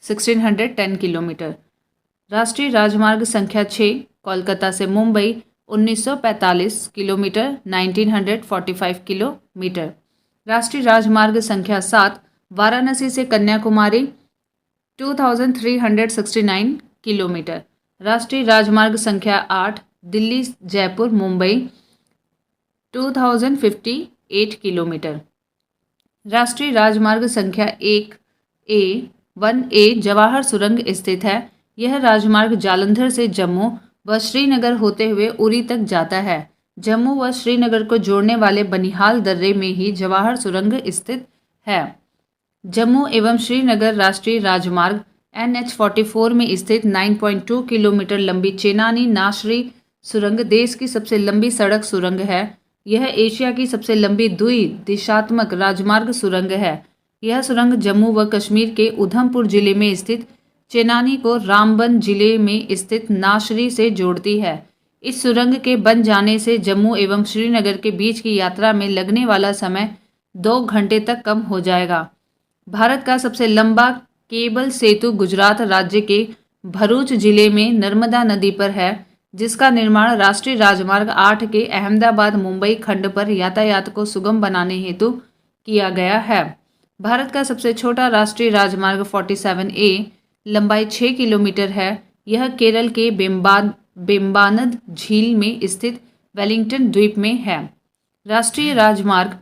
1610 किलोमीटर। राष्ट्रीय राजमार्ग संख्या 6 कोलकाता से मुंबई 1945 किलोमीटर 1945 किलोमीटर। राष्ट्रीय राजमार्ग संख्या 7 वाराणसी से कन्याकुमारी 2369 किलोमीटर। राष्ट्रीय राजमार्ग संख्या 8 दिल्ली जयपुर मुंबई 2058 किलोमीटर। राष्ट्रीय राजमार्ग संख्या 1A जवाहर सुरंग स्थित है। यह राजमार्ग जालंधर से जम्मू व श्रीनगर होते हुए उरी तक जाता है। जम्मू व श्रीनगर को जोड़ने वाले बनिहाल दर्रे में ही जवाहर सुरंग स्थित है। जम्मू एवं श्रीनगर राष्ट्रीय राजमार्ग NH-44 में स्थित 9.2 किलोमीटर लंबी चेनानी नाशरी सुरंग देश की सबसे लंबी सड़क सुरंग है। यह एशिया की सबसे लंबी द्वि-दिशात्मक राजमार्ग सुरंग है। यह सुरंग जम्मू व कश्मीर के उधमपुर जिले में स्थित चेनानी को रामबन जिले में स्थित नाशरी से जोड़ती है। इस सुरंग के बन जाने से जम्मू एवं श्रीनगर के बीच की यात्रा में लगने वाला समय 2 घंटे तक कम हो जाएगा। भारत का सबसे लंबा केबल सेतु गुजरात राज्य के भरूच जिले में नर्मदा नदी पर है, जिसका निर्माण राष्ट्रीय राजमार्ग 8 के अहमदाबाद मुंबई खंड पर यातायात को सुगम बनाने हेतु किया गया है। भारत का सबसे छोटा राष्ट्रीय राजमार्ग 47A लंबाई 6 किलोमीटर है। यह केरल के बेम्बानद झील में स्थित वेलिंगटन द्वीप में है। राष्ट्रीय राजमार्ग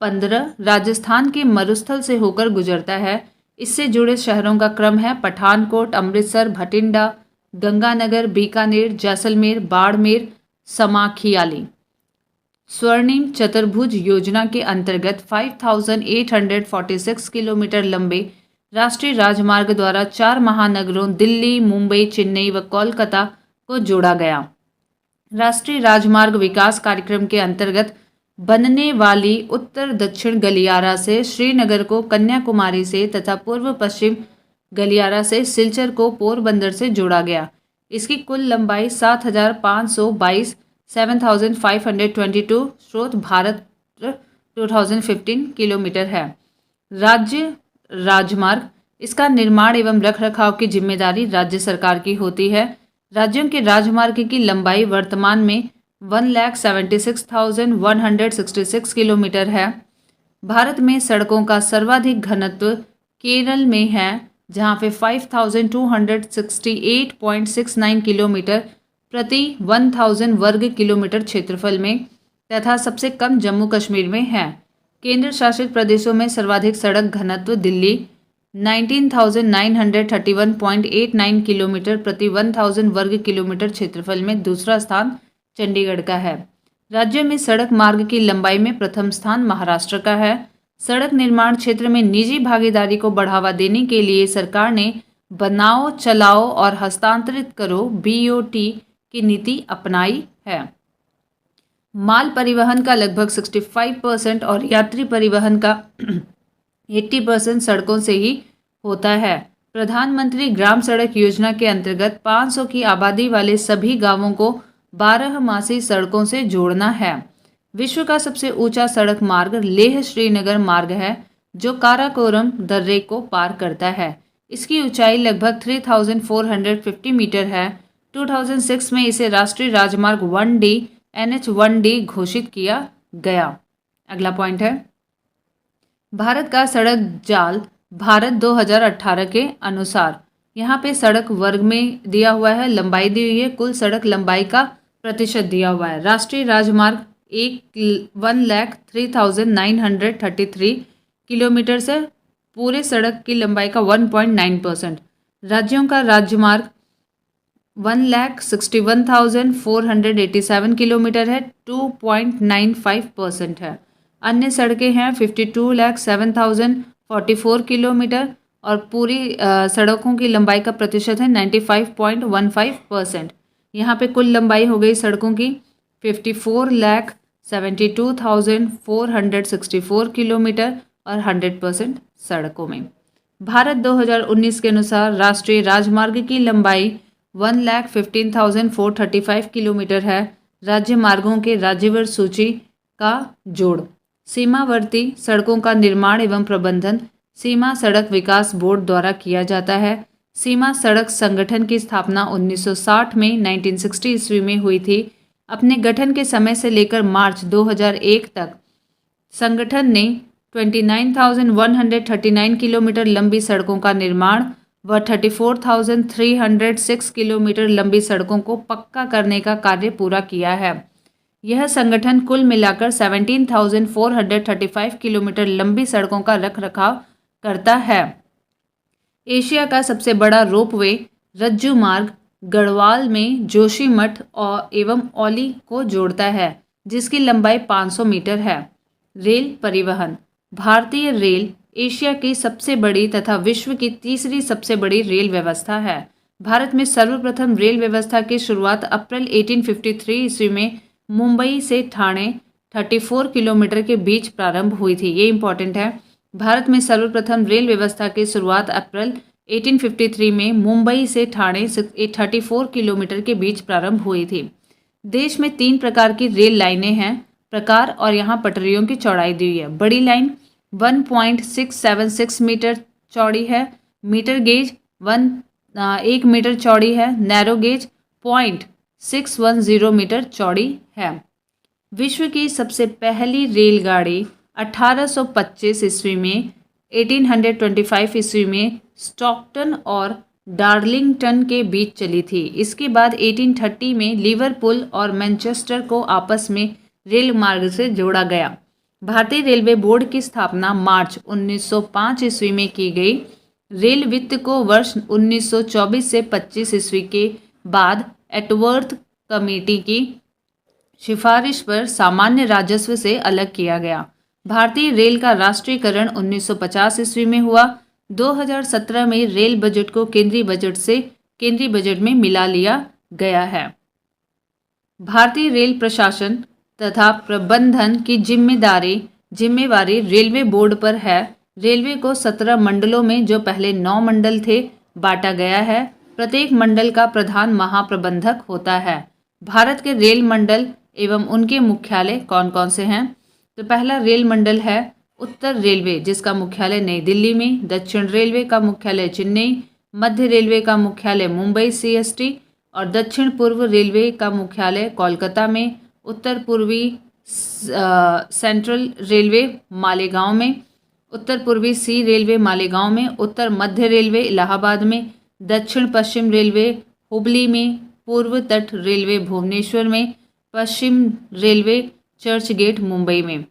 15 राजस्थान के मरुस्थल से होकर गुजरता है। इससे जुड़े शहरों का क्रम है पठानकोट, अमृतसर, भटिंडा, गंगानगर, बीकानेर, जैसलमेर, बाड़मेर, समाखियाली। स्वर्णिम चतुर्भुज योजना के अंतर्गत 5846 किलोमीटर लंबे राष्ट्रीय राजमार्ग द्वारा 4 महानगरों दिल्ली, मुंबई, चेन्नई व कोलकाता को जोड़ा गया। राष्ट्रीय राजमार्ग विकास कार्यक्रम के अंतर्गत बनने वाली उत्तर दक्षिण गलियारा से श्रीनगर को कन्याकुमारी से तथा पूर्व पश्चिम गलियारा से सिलचर को पोरबंदर से जोड़ा गया। इसकी कुल लंबाई 7522 7522 स्रोत भारत 2015 किलोमीटर है। राज्य राजमार्ग, इसका निर्माण एवं रखरखाव की जिम्मेदारी राज्य सरकार की होती है। राज्यों के राजमार्ग की लंबाई वर्तमान में 1,76,166 किलोमीटर है। भारत में सड़कों का सर्वाधिक घनत्व केरल में है, जहां पे 5,268.69 किलोमीटर प्रति 1,000 वर्ग किलोमीटर क्षेत्रफल में तथा सबसे कम जम्मू कश्मीर में है। केंद्र शासित प्रदेशों में सर्वाधिक सड़क घनत्व दिल्ली 19,931.89 किलोमीटर प्रति 1,000 वर्ग किलोमीटर क्षेत्रफल में, दूसरा स्थान चंडीगढ़ का है। राज्य में सड़क मार्ग की लंबाई में प्रथम स्थान महाराष्ट्र का है। सड़क निर्माण क्षेत्र में निजी भागीदारी को बढ़ावा देने के लिए सरकार ने बनाओ, चलाओ और हस्तांतरित करो BOT की नीति अपनाई है। माल परिवहन का लगभग 65% और यात्री परिवहन का 80% सड़कों से ही होता है। प्रधानमंत्री ग्राम सड़क योजना के अंतर्गत 500 की आबादी वाले सभी गांवों को 12मासी सड़कों से जोड़ना है। विश्व का सबसे ऊंचा सड़क मार्ग लेह श्रीनगर मार्ग है, जो काराकोरम दर्रे को पार करता है। इसकी ऊंचाई लगभग 3450 मीटर है। 2006 में इसे राष्ट्रीय राजमार्ग 1D NH1D घोषित किया गया। अगला पॉइंट है भारत का सड़क जाल भारत 2018 के अनुसार। यहाँ पे सड़क वर्ग में दिया हुआ है, लंबाई दी हुई है, कुल सड़क लंबाई का प्रतिशत दिया हुआ है। राष्ट्रीय राजमार्ग 1,03,933 किलोमीटर से पूरे सड़क की लंबाई का 1.9%। राज्यों का राजमार्ग 1,61,487 किलोमीटर है, 2.95% है। अन्य सड़कें हैं 52,07,044 किलोमीटर और पूरी सड़कों की लंबाई का प्रतिशत है 95.15%। यहाँ पे कुल लंबाई हो गई सड़कों की 54,72,464 किलोमीटर और 100% सड़कों में। भारत 2019 के अनुसार राष्ट्रीय राजमार्ग की लंबाई 1,15,435 किलोमीटर है। राज्य मार्गों के राज्यवार सूची का जोड़। सीमावर्ती सड़कों का निर्माण एवं प्रबंधन सीमा सड़क विकास बोर्ड द्वारा किया जाता है। सीमा सड़क संगठन की स्थापना 1960 में 1960 ईस्वी में हुई थी। अपने गठन के समय से लेकर मार्च 2001 तक संगठन ने 29,139 किलोमीटर लंबी सड़कों का निर्माण व 34,306 किलोमीटर लंबी सड़कों को पक्का करने का कार्य पूरा किया है। यह संगठन कुल मिलाकर 17,435 किलोमीटर लंबी सड़कों का रखरखाव करता है। एशिया का सबसे बड़ा रोपवे रज्जू मार्ग गढ़वाल में जोशीमठ एवं औली को जोड़ता है, जिसकी लंबाई 500 मीटर है। रेल परिवहन। भारतीय रेल एशिया की सबसे बड़ी तथा विश्व की तीसरी सबसे बड़ी रेल व्यवस्था है। भारत में सर्वप्रथम रेल व्यवस्था की शुरुआत अप्रैल 1853 ईस्वी में मुंबई से ठाणे 34 किलोमीटर के बीच प्रारंभ हुई थी। ये इंपॉर्टेंट है। भारत में सर्वप्रथम रेल व्यवस्था की शुरुआत अप्रैल 1853 में मुंबई से ठाणे 34 किलोमीटर के बीच प्रारंभ हुई थी। देश में 3 प्रकार की रेल लाइनें हैं प्रकार और यहाँ पटरियों की चौड़ाई दी हुई है। बड़ी लाइन 1.676 मीटर चौड़ी है। मीटर गेज 1 मीटर चौड़ी है। नैरो गेज 0.610 मीटर चौड़ी है। विश्व की सबसे पहली रेलगाड़ी 1825 ईस्वी में 1825 ईस्वी में स्टॉकटन और डार्लिंगटन के बीच चली थी। इसके बाद 1830 में लिवरपूल और मैनचेस्टर को आपस में रेल मार्ग से जोड़ा गया। भारतीय रेलवे बोर्ड की स्थापना मार्च 1905 ईस्वी में की गई। रेल वित्त को वर्ष 1924 से 25 ईस्वी के बाद एटवर्थ कमेटी की सिफारिश पर सामान्य राजस्व से अलग किया गया। भारतीय रेल का राष्ट्रीयकरण 1950 ईस्वी में हुआ। 2017 में रेल बजट को केंद्रीय बजट में मिला लिया गया है। भारतीय रेल प्रशासन तथा प्रबंधन की जिम्मेवारी रेलवे बोर्ड पर है। रेलवे को 17 मंडलों में, जो पहले 9 मंडल थे, बांटा गया है। प्रत्येक मंडल का प्रधान महाप्रबंधक होता है। भारत के रेल मंडल एवं उनके मुख्यालय कौन कौन से हैं? तो पहला रेल मंडल है उत्तर रेलवे, जिसका मुख्यालय नई दिल्ली में। दक्षिण रेलवे का मुख्यालय चेन्नई, मध्य रेलवे का मुख्यालय मुंबई CST और दक्षिण पूर्व रेलवे का मुख्यालय कोलकाता में। उत्तर पूर्वी सेंट्रल रेलवे मालेगांव में, उत्तर पूर्वी सी रेलवे मालेगांव में, उत्तर मध्य रेलवे इलाहाबाद में, दक्षिण पश्चिम रेलवे हुबली में, पूर्व तट रेलवे भुवनेश्वर में, पश्चिम रेलवे चर्च गेट मुंबई में,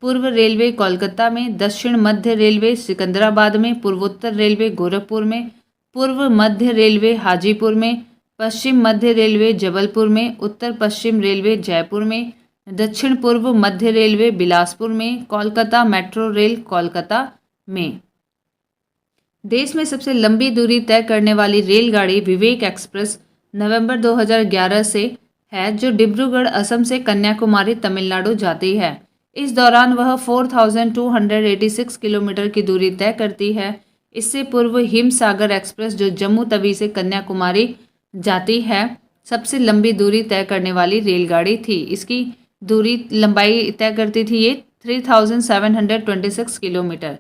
पूर्व रेलवे कोलकाता में, दक्षिण मध्य रेलवे सिकंदराबाद में, पूर्वोत्तर रेलवे गोरखपुर में, पूर्व मध्य रेलवे हाजीपुर में, पश्चिम मध्य रेलवे जबलपुर में, उत्तर पश्चिम रेलवे जयपुर में, दक्षिण पूर्व मध्य रेलवे बिलासपुर में, कोलकाता मेट्रो रेल कोलकाता में। देश में सबसे लंबी दूरी तय करने वाली रेलगाड़ी विवेक एक्सप्रेस नवंबर 2011 से है, जो डिब्रूगढ़ असम से कन्याकुमारी तमिलनाडु जाती है। इस दौरान वह 4286 किलोमीटर की दूरी तय करती है। इससे पूर्व हिमसागर एक्सप्रेस, जो जम्मू तवी से कन्याकुमारी जाती है, सबसे लंबी दूरी तय करने वाली रेलगाड़ी थी। इसकी लंबाई तय करती थी ये 3726 किलोमीटर।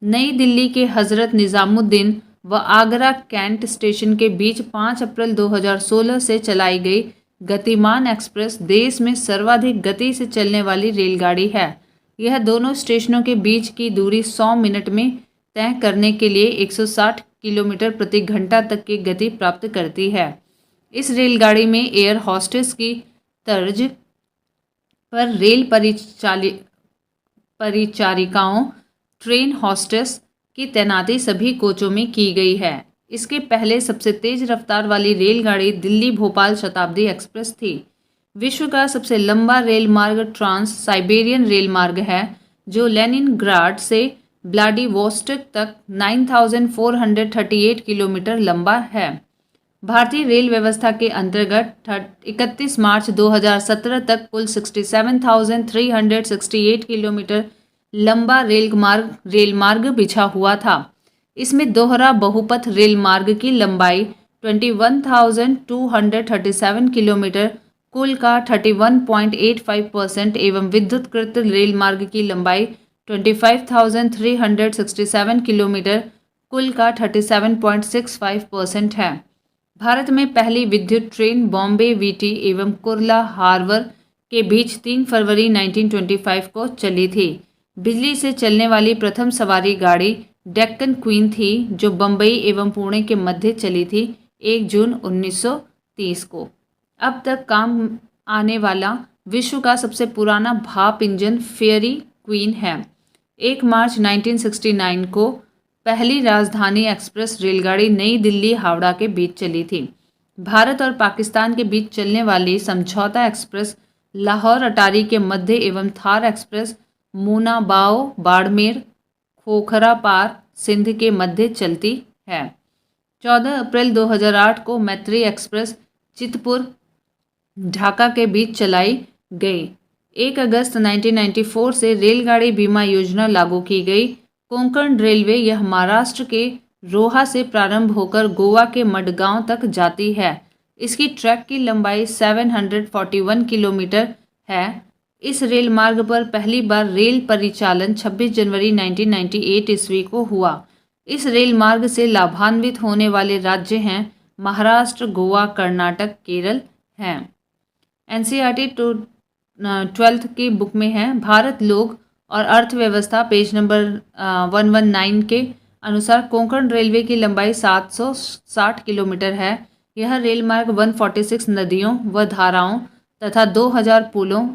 नई दिल्ली के हजरत निजामुद्दीन व आगरा कैंट स्टेशन के बीच 5 अप्रैल 2016 से चलाई गई गतिमान एक्सप्रेस देश में सर्वाधिक गति से चलने वाली रेलगाड़ी है। यह दोनों स्टेशनों के बीच की दूरी 100 मिनट में तय करने के लिए 160 किलोमीटर प्रति घंटा तक की गति प्राप्त करती है। इस रेलगाड़ी में एयर होस्टेस की तर्ज पर रेल परिचारिकाओं ट्रेन होस्टेस की तैनाती सभी कोचों में की गई है। इसके पहले सबसे तेज रफ्तार वाली रेलगाड़ी दिल्ली भोपाल शताब्दी एक्सप्रेस थी। विश्व का सबसे लंबा रेल मार्ग ट्रांस साइबेरियन रेल मार्ग है, जो लेनिनग्राड से व्लादिवोस्टोक तक 9438 किलोमीटर लंबा है। भारतीय रेल व्यवस्था के अंतर्गत 31 मार्च 2017 तक कुल 67,368 किलोमीटर लंबा रेल मार्ग बिछा हुआ था। इसमें दोहरा बहुपथ रेल मार्ग की लंबाई 21,237 किलोमीटर, कुल का 31.85% एवं विद्युतकृत रेल मार्ग की लंबाई 25,367 किलोमीटर, कुल का 37.65% है। भारत में पहली विद्युत ट्रेन बॉम्बे वीटी एवं कुर्ला हार्बर के बीच 3 फरवरी 1925 को चली थी। बिजली से चलने वाली प्रथम सवारी गाड़ी डेक्कन क्वीन थी, जो बम्बई एवं पुणे के मध्य चली थी 1 जून 1930 को। अब तक काम आने वाला विश्व का सबसे पुराना भाप इंजन फेयरी क्वीन है। 1 मार्च 1969 को पहली राजधानी एक्सप्रेस रेलगाड़ी नई दिल्ली हावड़ा के बीच चली थी। भारत और पाकिस्तान के बीच चलने वाली समझौता एक्सप्रेस लाहौर अटारी के मध्य एवं थार एक्सप्रेस मुनाबाओ बाड़मेर खोखरा पार सिंध के मध्य चलती है। 14 अप्रैल 2008 को मैत्री एक्सप्रेस चितपुर ढाका के बीच चलाई गई। 1 अगस्त 1994 से रेलगाड़ी बीमा योजना लागू की गई। कोंकण रेलवे यह महाराष्ट्र के रोहा से प्रारंभ होकर गोवा के मडगांव तक जाती है। इसकी ट्रैक की लंबाई 741 किलोमीटर है। इस रेल मार्ग पर पहली बार रेल परिचालन 26 जनवरी 1998 ईस्वी को हुआ। इस रेल मार्ग से लाभान्वित होने वाले राज्य हैं महाराष्ट्र, गोवा, कर्नाटक, केरल हैं। NCERT 12th की बुक में है। भारत लोग और अर्थव्यवस्था पेज नंबर 119 के अनुसार कोंकण रेलवे की लंबाई 760 किलोमीटर है। यह रेल मार्ग 146 नदियों व धाराओं तथा 2000 पुलों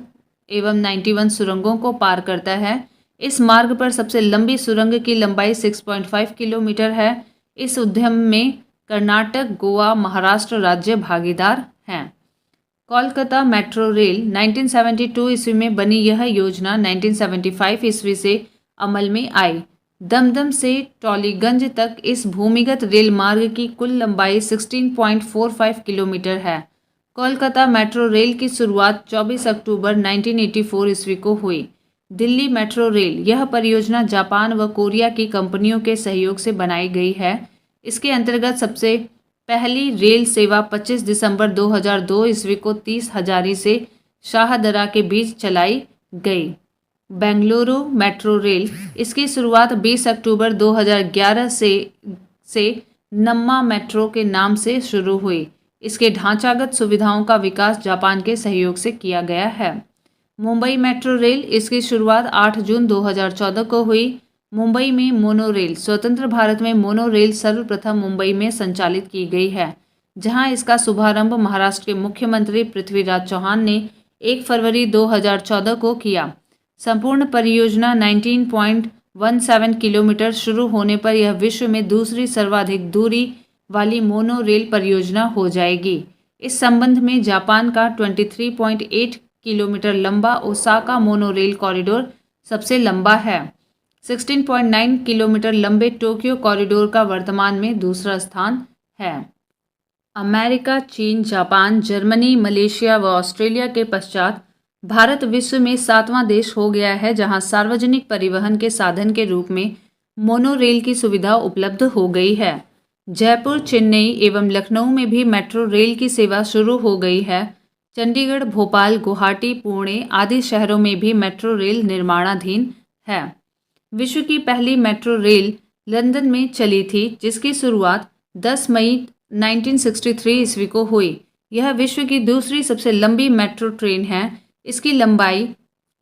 एवं 91 सुरंगों को पार करता है। इस मार्ग पर सबसे लंबी सुरंग की लंबाई 6.5 किलोमीटर है। इस उद्यम में कर्नाटक, गोवा, महाराष्ट्र राज्य भागीदार हैं। कोलकाता मेट्रो रेल 1972 ईस्वी में बनी। यह योजना 1975 ईस्वी से अमल में आई। दमदम से टॉलीगंज तक इस भूमिगत रेल मार्ग की कुल लंबाई 16.45 किलोमीटर है। कोलकाता मेट्रो रेल की शुरुआत 24 अक्टूबर 1984 ईस्वी को हुई। दिल्ली मेट्रो रेल यह परियोजना जापान व कोरिया की कंपनियों के सहयोग से बनाई गई है। इसके अंतर्गत सबसे पहली रेल सेवा 25 दिसंबर 2002 ईस्वी को 30 हजारी से शाहदरा के बीच चलाई गई। बेंगलुरु मेट्रो रेल इसकी शुरुआत 20 अक्टूबर 2011 से नम्मा मेट्रो के नाम से शुरू हुई। इसके ढांचागत सुविधाओं का विकास जापान के सहयोग से किया गया है। मुंबई मेट्रो रेल इसकी शुरुआत 8 जून 2014 को हुई। मुंबई में मोनो रेल स्वतंत्र भारत में मोनो रेल सर्वप्रथम मुंबई में संचालित की गई है, जहां इसका शुभारंभ महाराष्ट्र के मुख्यमंत्री पृथ्वीराज चौहान ने 1 फरवरी 2014 को किया। संपूर्ण परियोजना 19.17 किलोमीटर शुरू होने पर यह विश्व में दूसरी सर्वाधिक दूरी वाली मोनो रेल परियोजना हो जाएगी। इस संबंध में जापान का 23.8 किलोमीटर लंबा ओसाका मोनो रेल कॉरिडोर सबसे लंबा है। 16.9 किलोमीटर लंबे टोक्यो कॉरिडोर का वर्तमान में दूसरा स्थान है। अमेरिका, चीन, जापान, जर्मनी, मलेशिया व ऑस्ट्रेलिया के पश्चात भारत विश्व में 7वां देश हो गया है जहां सार्वजनिक परिवहन के साधन के रूप में मोनो रेल की सुविधा उपलब्ध हो गई है। जयपुर, चेन्नई एवं लखनऊ में भी मेट्रो रेल की सेवा शुरू हो गई है। चंडीगढ़, भोपाल, गुवाहाटी, पुणे आदि शहरों में भी मेट्रो रेल निर्माणाधीन है। विश्व की पहली मेट्रो रेल लंदन में चली थी, जिसकी शुरुआत 10 मई 1963 ईस्वी को हुई। यह विश्व की दूसरी सबसे लंबी मेट्रो ट्रेन है। इसकी लंबाई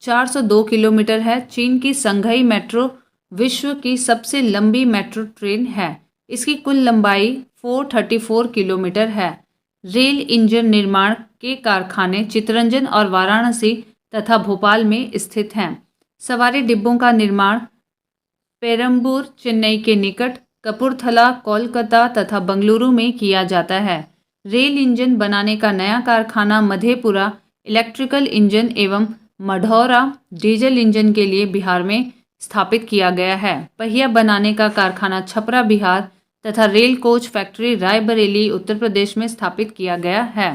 402 किलोमीटर है। चीन की संघाई मेट्रो विश्व की सबसे लंबी मेट्रो ट्रेन है। इसकी कुल लंबाई 434 किलोमीटर है। रेल इंजन निर्माण के कारखाने चित्तरंजन और वाराणसी तथा भोपाल में स्थित हैं। सवारी डिब्बों का निर्माण पेरम्बूर, चेन्नई के निकट, कपूरथला, कोलकाता तथा बंगलुरु में किया जाता है। रेल इंजन बनाने का नया कारखाना मधेपुरा इलेक्ट्रिकल इंजन एवं मढ़ौरा डीजल इंजन के लिए बिहार में स्थापित किया गया है। पहिया बनाने का कारखाना छपरा बिहार तथा rail coach factory Raebareli Uttar Pradesh में स्थापित किया गया है।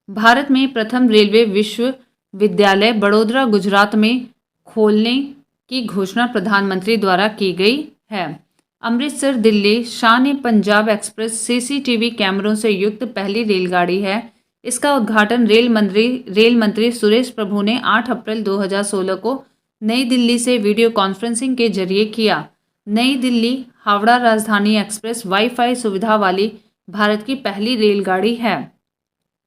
भारत में प्रथम रेलवे विश्वविद्यालय बड़ोदरा गुजरात में खोलने की घोषणा प्रधानमंत्री द्वारा की गई है। अमृतसर दिल्ली शान पंजाब एक्सप्रेस सीसीटीवी कैमरों से युक्त पहली रेलगाड़ी है। इसका उद्घाटन रेल मंत्री सुरेश प्रभु ने 8 अप्रैल 2016 को नई दिल्ली से वीडियो कॉन्फ्रेंसिंग के जरिए किया। नई दिल्ली हावड़ा राजधानी एक्सप्रेस वाईफाई सुविधा वाली भारत की पहली रेलगाड़ी है।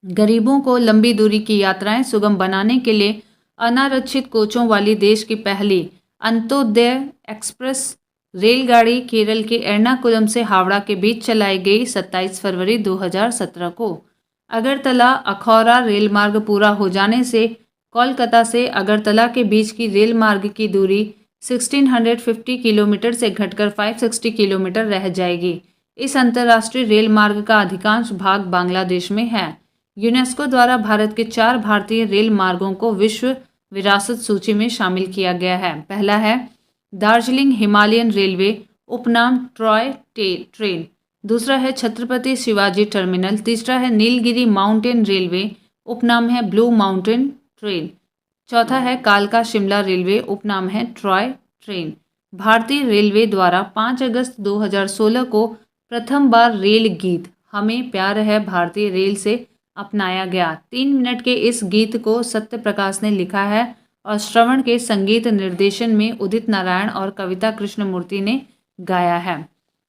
गरीबों को लंबी दूरी की यात्राएं सुगम बनाने के लिए अनारक्षित कोचों वाली देश की पहली अंत्योदय एक्सप्रेस रेलगाड़ी केरल के एर्नाकुलम से हावड़ा के बीच चलाई गई 27 फरवरी 2017 को। अगरतला अखौरा रेल मार्ग पूरा हो जाने से कोलकाता से अगरतला के बीच की रेल मार्ग की दूरी 1650 किलोमीटर से घटकर 560 किलोमीटर रह जाएगी। इस अंतर्राष्ट्रीय रेल मार्ग का अधिकांश भाग बांग्लादेश में है। यूनेस्को द्वारा भारत के 4 भारतीय रेल मार्गों को विश्व विरासत सूची में शामिल किया गया है। पहला है दार्जिलिंग हिमालयन रेलवे उपनाम ट्रॉय ट्रेन। दूसरा है छत्रपति शिवाजी टर्मिनल। तीसरा है नीलगिरी माउंटेन रेलवे उपनाम है ब्लू माउंटेन ट्रेन। चौथा है कालका शिमला रेलवे उपनाम है ट्रॉय ट्रेन। भारतीय रेलवे द्वारा 5 अगस्त 2016 को प्रथम बार रेल गीत हमें प्यार है भारतीय रेल से अपनाया गया। 3 मिनट के इस गीत को सत्य प्रकाश ने लिखा है और श्रवण के संगीत निर्देशन में उदित नारायण और कविता कृष्णमूर्ति ने गाया है।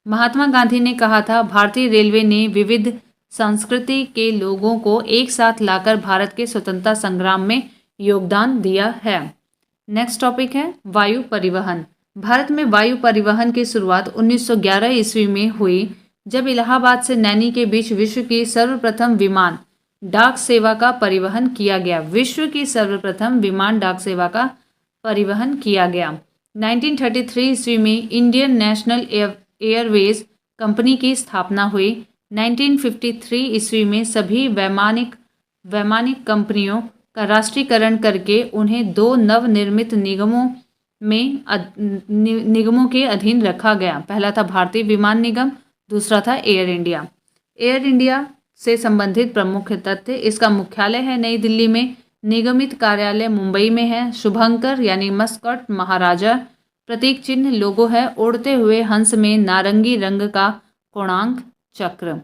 महात्मा गांधी ने कहा था, भारतीय रेलवे ने विविध संस्कृति के लोगों को एक साथ लाकर भारत के स्वतंत्रता संग्राम में योगदान दिया है। नेक्स्ट टॉपिक है वायु परिवहन। भारत में वायु परिवहन की शुरुआत 1911 ईस्वी में हुई, जब इलाहाबाद से नैनी के बीच विश्व की सर्वप्रथम विमान डाक सेवा का परिवहन किया गया। विश्व की सर्वप्रथम विमान डाक सेवा का परिवहन किया गया। 1933 ईस्वी में इंडियन नेशनल एयरवेज कंपनी की स्थापना हुई। 1953 ईस्वी में सभी वैमानिक कंपनियों का राष्ट्रीयकरण करके उन्हें दो नवनिर्मित निगमों के अधीन रखा गया। पहला था भारतीय विमान निगम, दूसरा था एयर इंडिया। एयर इंडिया से संबंधित प्रमुख तथ्य: इसका मुख्यालय है नई दिल्ली में, निगमित कार्यालय मुंबई में है, शुभंकर यानी मस्कट महाराजा प्रतीक चिन्ह लोगो है, उड़ते हुए हंस में नारंगी रंग का कोणांक चक्र।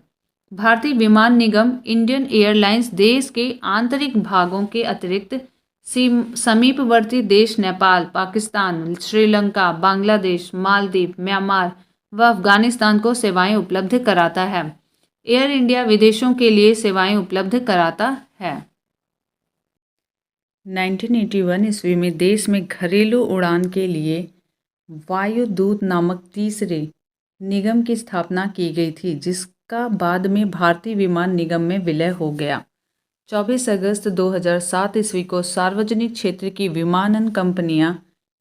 भारतीय विमान निगम इंडियन एयरलाइंस देश के आंतरिक भागों के अतिरिक्त समीपवर्ती देश नेपाल, पाकिस्तान, श्रीलंका, बांग्लादेश, मालदीव, म्यांमार व अफगानिस्तान को सेवाएं उपलब्ध कराता है। एयर इंडिया विदेशों के लिए सेवाएं उपलब्ध कराता है। 1981 ईस्वी में देश में घरेलू उड़ान के लिए वायुदूत नामक तीसरे निगम की स्थापना की गई थी, जिसका बाद में भारतीय विमान निगम में विलय हो गया। 24 अगस्त 2007 ईस्वी को सार्वजनिक क्षेत्र की विमानन कंपनियां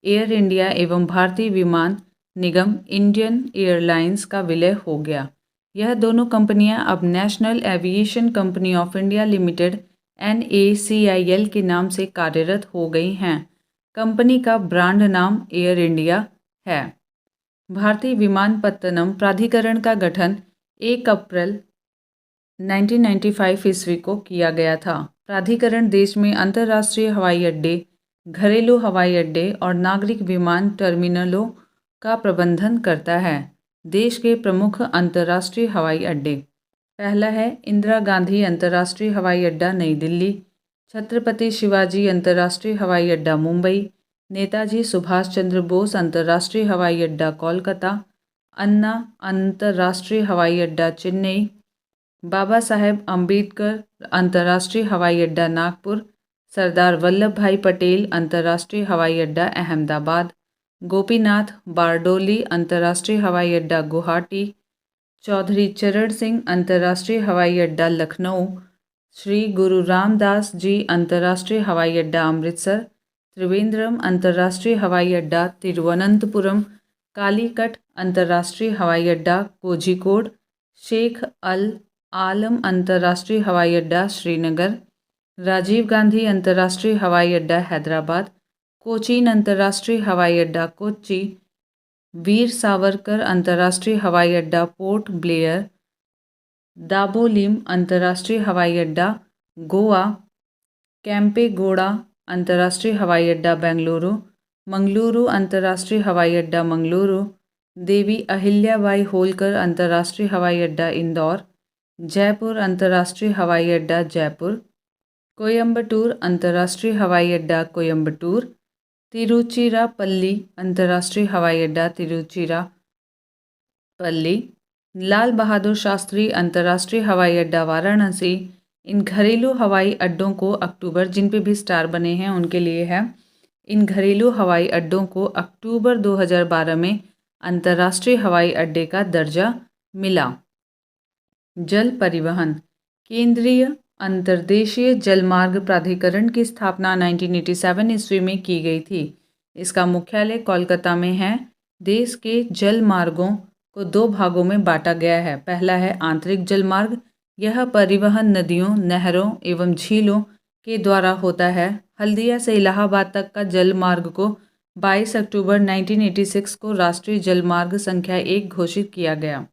एयर इंडिया एवं भारतीय विमान निगम इंडियन एयरलाइंस का विलय हो गया। यह दोनों कंपनियां अब national aviation company of India limited NACIL के नाम से कार्यरत हो गई हैं। कंपनी का ब्रांड नाम एयर इंडिया है। भारतीय विमानपत्तनम प्राधिकरण का गठन 1 अप्रैल 1995 ईस्वी को किया गया था। प्राधिकरण देश में अंतर्राष्ट्रीय हवाई अड्डे, घरेलू हवाई अड्डे और नागरिक विमान टर्मिनलों का प्रबंधन करता है। देश के प्रमुख अंतर्राष्ट्रीय हवाई अड्डे: पहला है इंदिरा गांधी अंतर्राष्ट्रीय हवाई अड्डा नई दिल्ली, छत्रपति शिवाजी अंतर्राष्ट्रीय हवाई अड्डा मुंबई, नेताजी सुभाष चंद्र बोस अंतर्राष्ट्रीय हवाई अड्डा कोलकाता, अन्ना अंतर्राष्ट्रीय हवाई अड्डा चेन्नई, बाबा साहेब अम्बेडकर अंतर्राष्ट्रीय हवाई अड्डा नागपुर, सरदार वल्लभ भाई पटेल अंतर्राष्ट्रीय हवाई अड्डा अहमदाबाद, गोपीनाथ बारडोली अंतर्राष्ट्रीय हवाई अड्डा गुवाहाटी, चौधरी चरण सिंह अंतर्राष्ट्रीय हवाई अड्डा लखनऊ, श्री गुरु रामदास जी अंतर्राष्ट्रीय हवाई अड्डा अमृतसर, त्रिवेंद्रम अंतर्राष्ट्रीय हवाई अड्डा तिरुवनंतपुरम, कालीकट अंतर्राष्ट्रीय हवाई अड्डा कोझिकोड, शेख अल आलम अंतर्राष्ट्रीय हवाई अड्डा श्रीनगर, राजीव गांधी अंतर्राष्ट्रीय हवाई अड्डा हैदराबाद, कोचीन अंतर्राष्ट्रीय हवाई अड्डा कोच्चि, वीर सावरकर अंतर्राष्ट्रीय हवाई अड्डा पोर्ट ब्लेयर, दाबोलिम अंतर्राष्ट्रीय हवाई अड्डा गोवा, कैंपेगौड़ा अंतर्राष्ट्रीय हवाई अड्डा बेंगलुरु, मंगलुरु अंतर्राष्ट्रीय हवाई अड्डा मंगलुरु, देवी अहिल्याबाई होलकर अंतर्राष्ट्रीय हवाई अड्डा इंदौर, जयपुर अंतर्राष्ट्रीय हवाई अड्डा जयपुर, कोयंबटूर अंतर्राष्ट्रीय हवाई अड्डा कोयंबटूर, तिरुचिरापल्ली अंतर्राष्ट्रीय हवाई अड्डा तिरुचिरापल्ली, लाल बहादुर शास्त्री अंतर्राष्ट्रीय हवाई अड्डा वाराणसी। इन घरेलू हवाई अड्डों को अक्टूबर, जिन पे भी स्टार बने हैं उनके लिए है, इन घरेलू हवाई अड्डों को अक्टूबर 2012 में अंतर्राष्ट्रीय हवाई अड्डे का दर्जा मिला। जल परिवहन: केंद्रीय अंतर्देशीय जलमार्ग प्राधिकरण की स्थापना 1987 ईस्वी में की गई थी। इसका मुख्यालय कोलकाता में है। देश के जल मार्गों को दो भागों में बांटा गया है। पहला है आंतरिक जलमार्ग। यह परिवहन नदियों, नहरों एवं झीलों के द्वारा होता है। हल्दिया से इलाहाबाद तक का जलमार्ग को 22 अक्टूबर 1986 को राष्ट्रीय जलमार्ग संख्या 1 घोषित किया गया।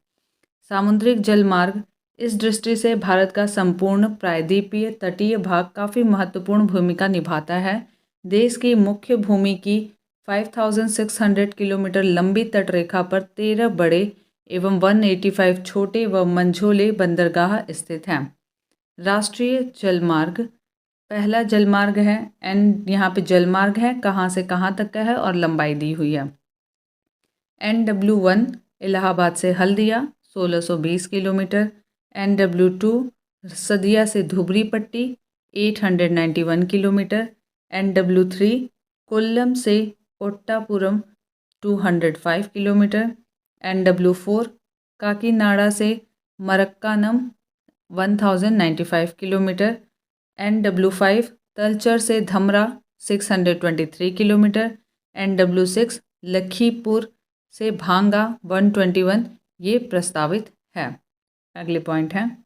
सामुद्रिक जलमार्ग: इस दृष्टि से भारत का संपूर्ण प्रायद्वीपीय तटीय भाग काफ़ी महत्वपूर्ण भूमिका निभाता है। देश की मुख्य भूमि की 5600 किलोमीटर लंबी तटरेखा पर 13 बड़े एवं 185 छोटे व मंझोले बंदरगाह स्थित हैं। राष्ट्रीय जलमार्ग: पहला जलमार्ग है यहाँ पे जलमार्ग है, कहाँ से कहाँ तक का है और लंबाई दी हुई है। NW1 इलाहाबाद से हल्दिया 1620 किलोमीटर, NW2 सदिया से धुबरी पट्टी 891 किलोमीटर, NW3 कोल्लम से कोट्टापुरम 205 किलोमीटर, NW4 काकीनाडा से मरक्कानम 1095 किलोमीटर, NW5 तलचर से धमरा 623 किलोमीटर, NW6 लखीमपुर से भांगा 121 ये प्रस्तावित है। अगले पॉइंट है,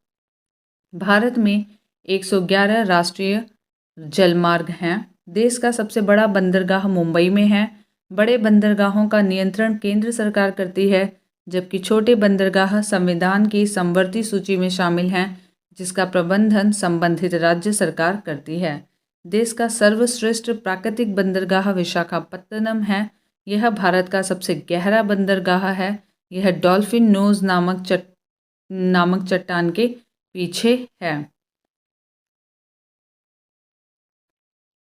भारत में 111 राष्ट्रीय जलमार्ग हैं। देश का सबसे बड़ा बंदरगाह मुंबई में है। बड़े बंदरगाहों का नियंत्रण केंद्र सरकार करती है, जबकि छोटे बंदरगाह संविधान की समवर्ती सूची में शामिल हैं, जिसका प्रबंधन संबंधित राज्य सरकार करती है। देश का सर्वश्रेष्ठ प्राकृतिक बंदरगाह विशाखापत्तनम है। यह भारत का सबसे गहरा बंदरगाह है। यह डॉल्फिन नोज नामक चट्टान के पीछे है।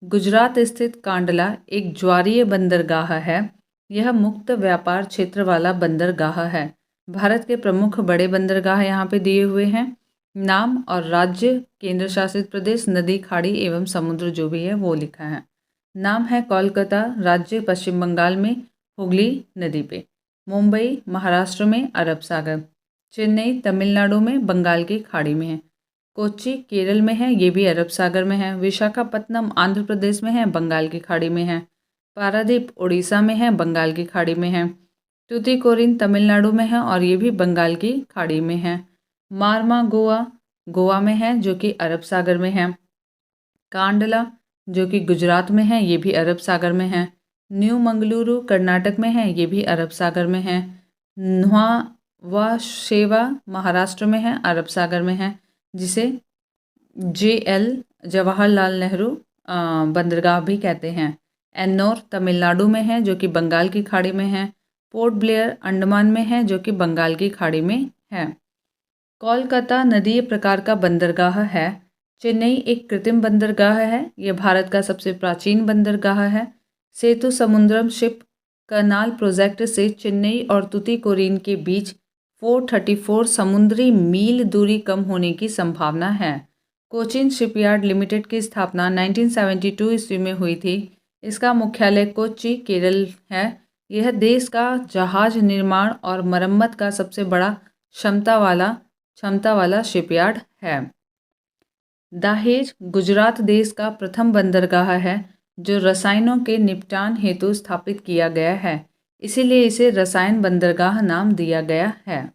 गुजरात स्थित कांडला एक ज्वारीय बंदरगाह है। यह मुक्त व्यापार क्षेत्र वाला बंदरगाह है। भारत के प्रमुख बड़े बंदरगाह यहाँ पे दिए हुए हैं। नाम और राज्य, केंद्र शासित प्रदेश, नदी, खाड़ी एवं समुद्र जो भी है वो लिखा है। नाम है कोलकाता, राज्य पश्चिम बंगाल में हुगली नदी पे। मुंबई महाराष्ट्र में अरब सागर। चेन्नई तमिलनाडु में बंगाल की खाड़ी में है। कोच्चि केरल में है, ये भी अरब सागर में है। विशाखापत्तनम आंध्र प्रदेश में है, बंगाल की खाड़ी में है। पारादीप उड़ीसा में है, बंगाल की खाड़ी में है। टुतीकोरिन तमिलनाडु में है और ये भी बंगाल की खाड़ी में है। मारमा गोवा में है, जो कि अरब सागर में है। कांडला जो कि गुजरात में है, ये भी अरब सागर में है। न्यू मंगलुरु कर्नाटक में है, ये भी अरब सागर में है। नुआवाशेवा महाराष्ट्र में है, अरब सागर में है, जिसे JL जवाहरलाल नेहरू बंदरगाह भी कहते हैं। एन्नोर तमिलनाडु में है, जो कि बंगाल की खाड़ी में है। पोर्ट ब्लेयर अंडमान में है, जो कि बंगाल की खाड़ी में है। कोलकाता नदीय प्रकार का बंदरगाह है। चेन्नई एक कृत्रिम बंदरगाह है। यह भारत का सबसे प्राचीन बंदरगाह है। सेतु समुद्रम शिप कनाल प्रोजेक्ट से चेन्नई और तुतीकोरिन के बीच 434 समुद्री मील दूरी कम होने की संभावना है। कोचिन शिपयार्ड लिमिटेड की स्थापना 1972 ईस्वी में हुई थी। इसका मुख्यालय कोच्चि केरल है। यह देश का जहाज निर्माण और मरम्मत का सबसे बड़ा क्षमता वाला शिपयार्ड है। दहेज गुजरात देश का प्रथम बंदरगाह है जो रसायनों के निपटान हेतु स्थापित किया गया है, इसीलिए इसे रसायन बंदरगाह नाम दिया गया है।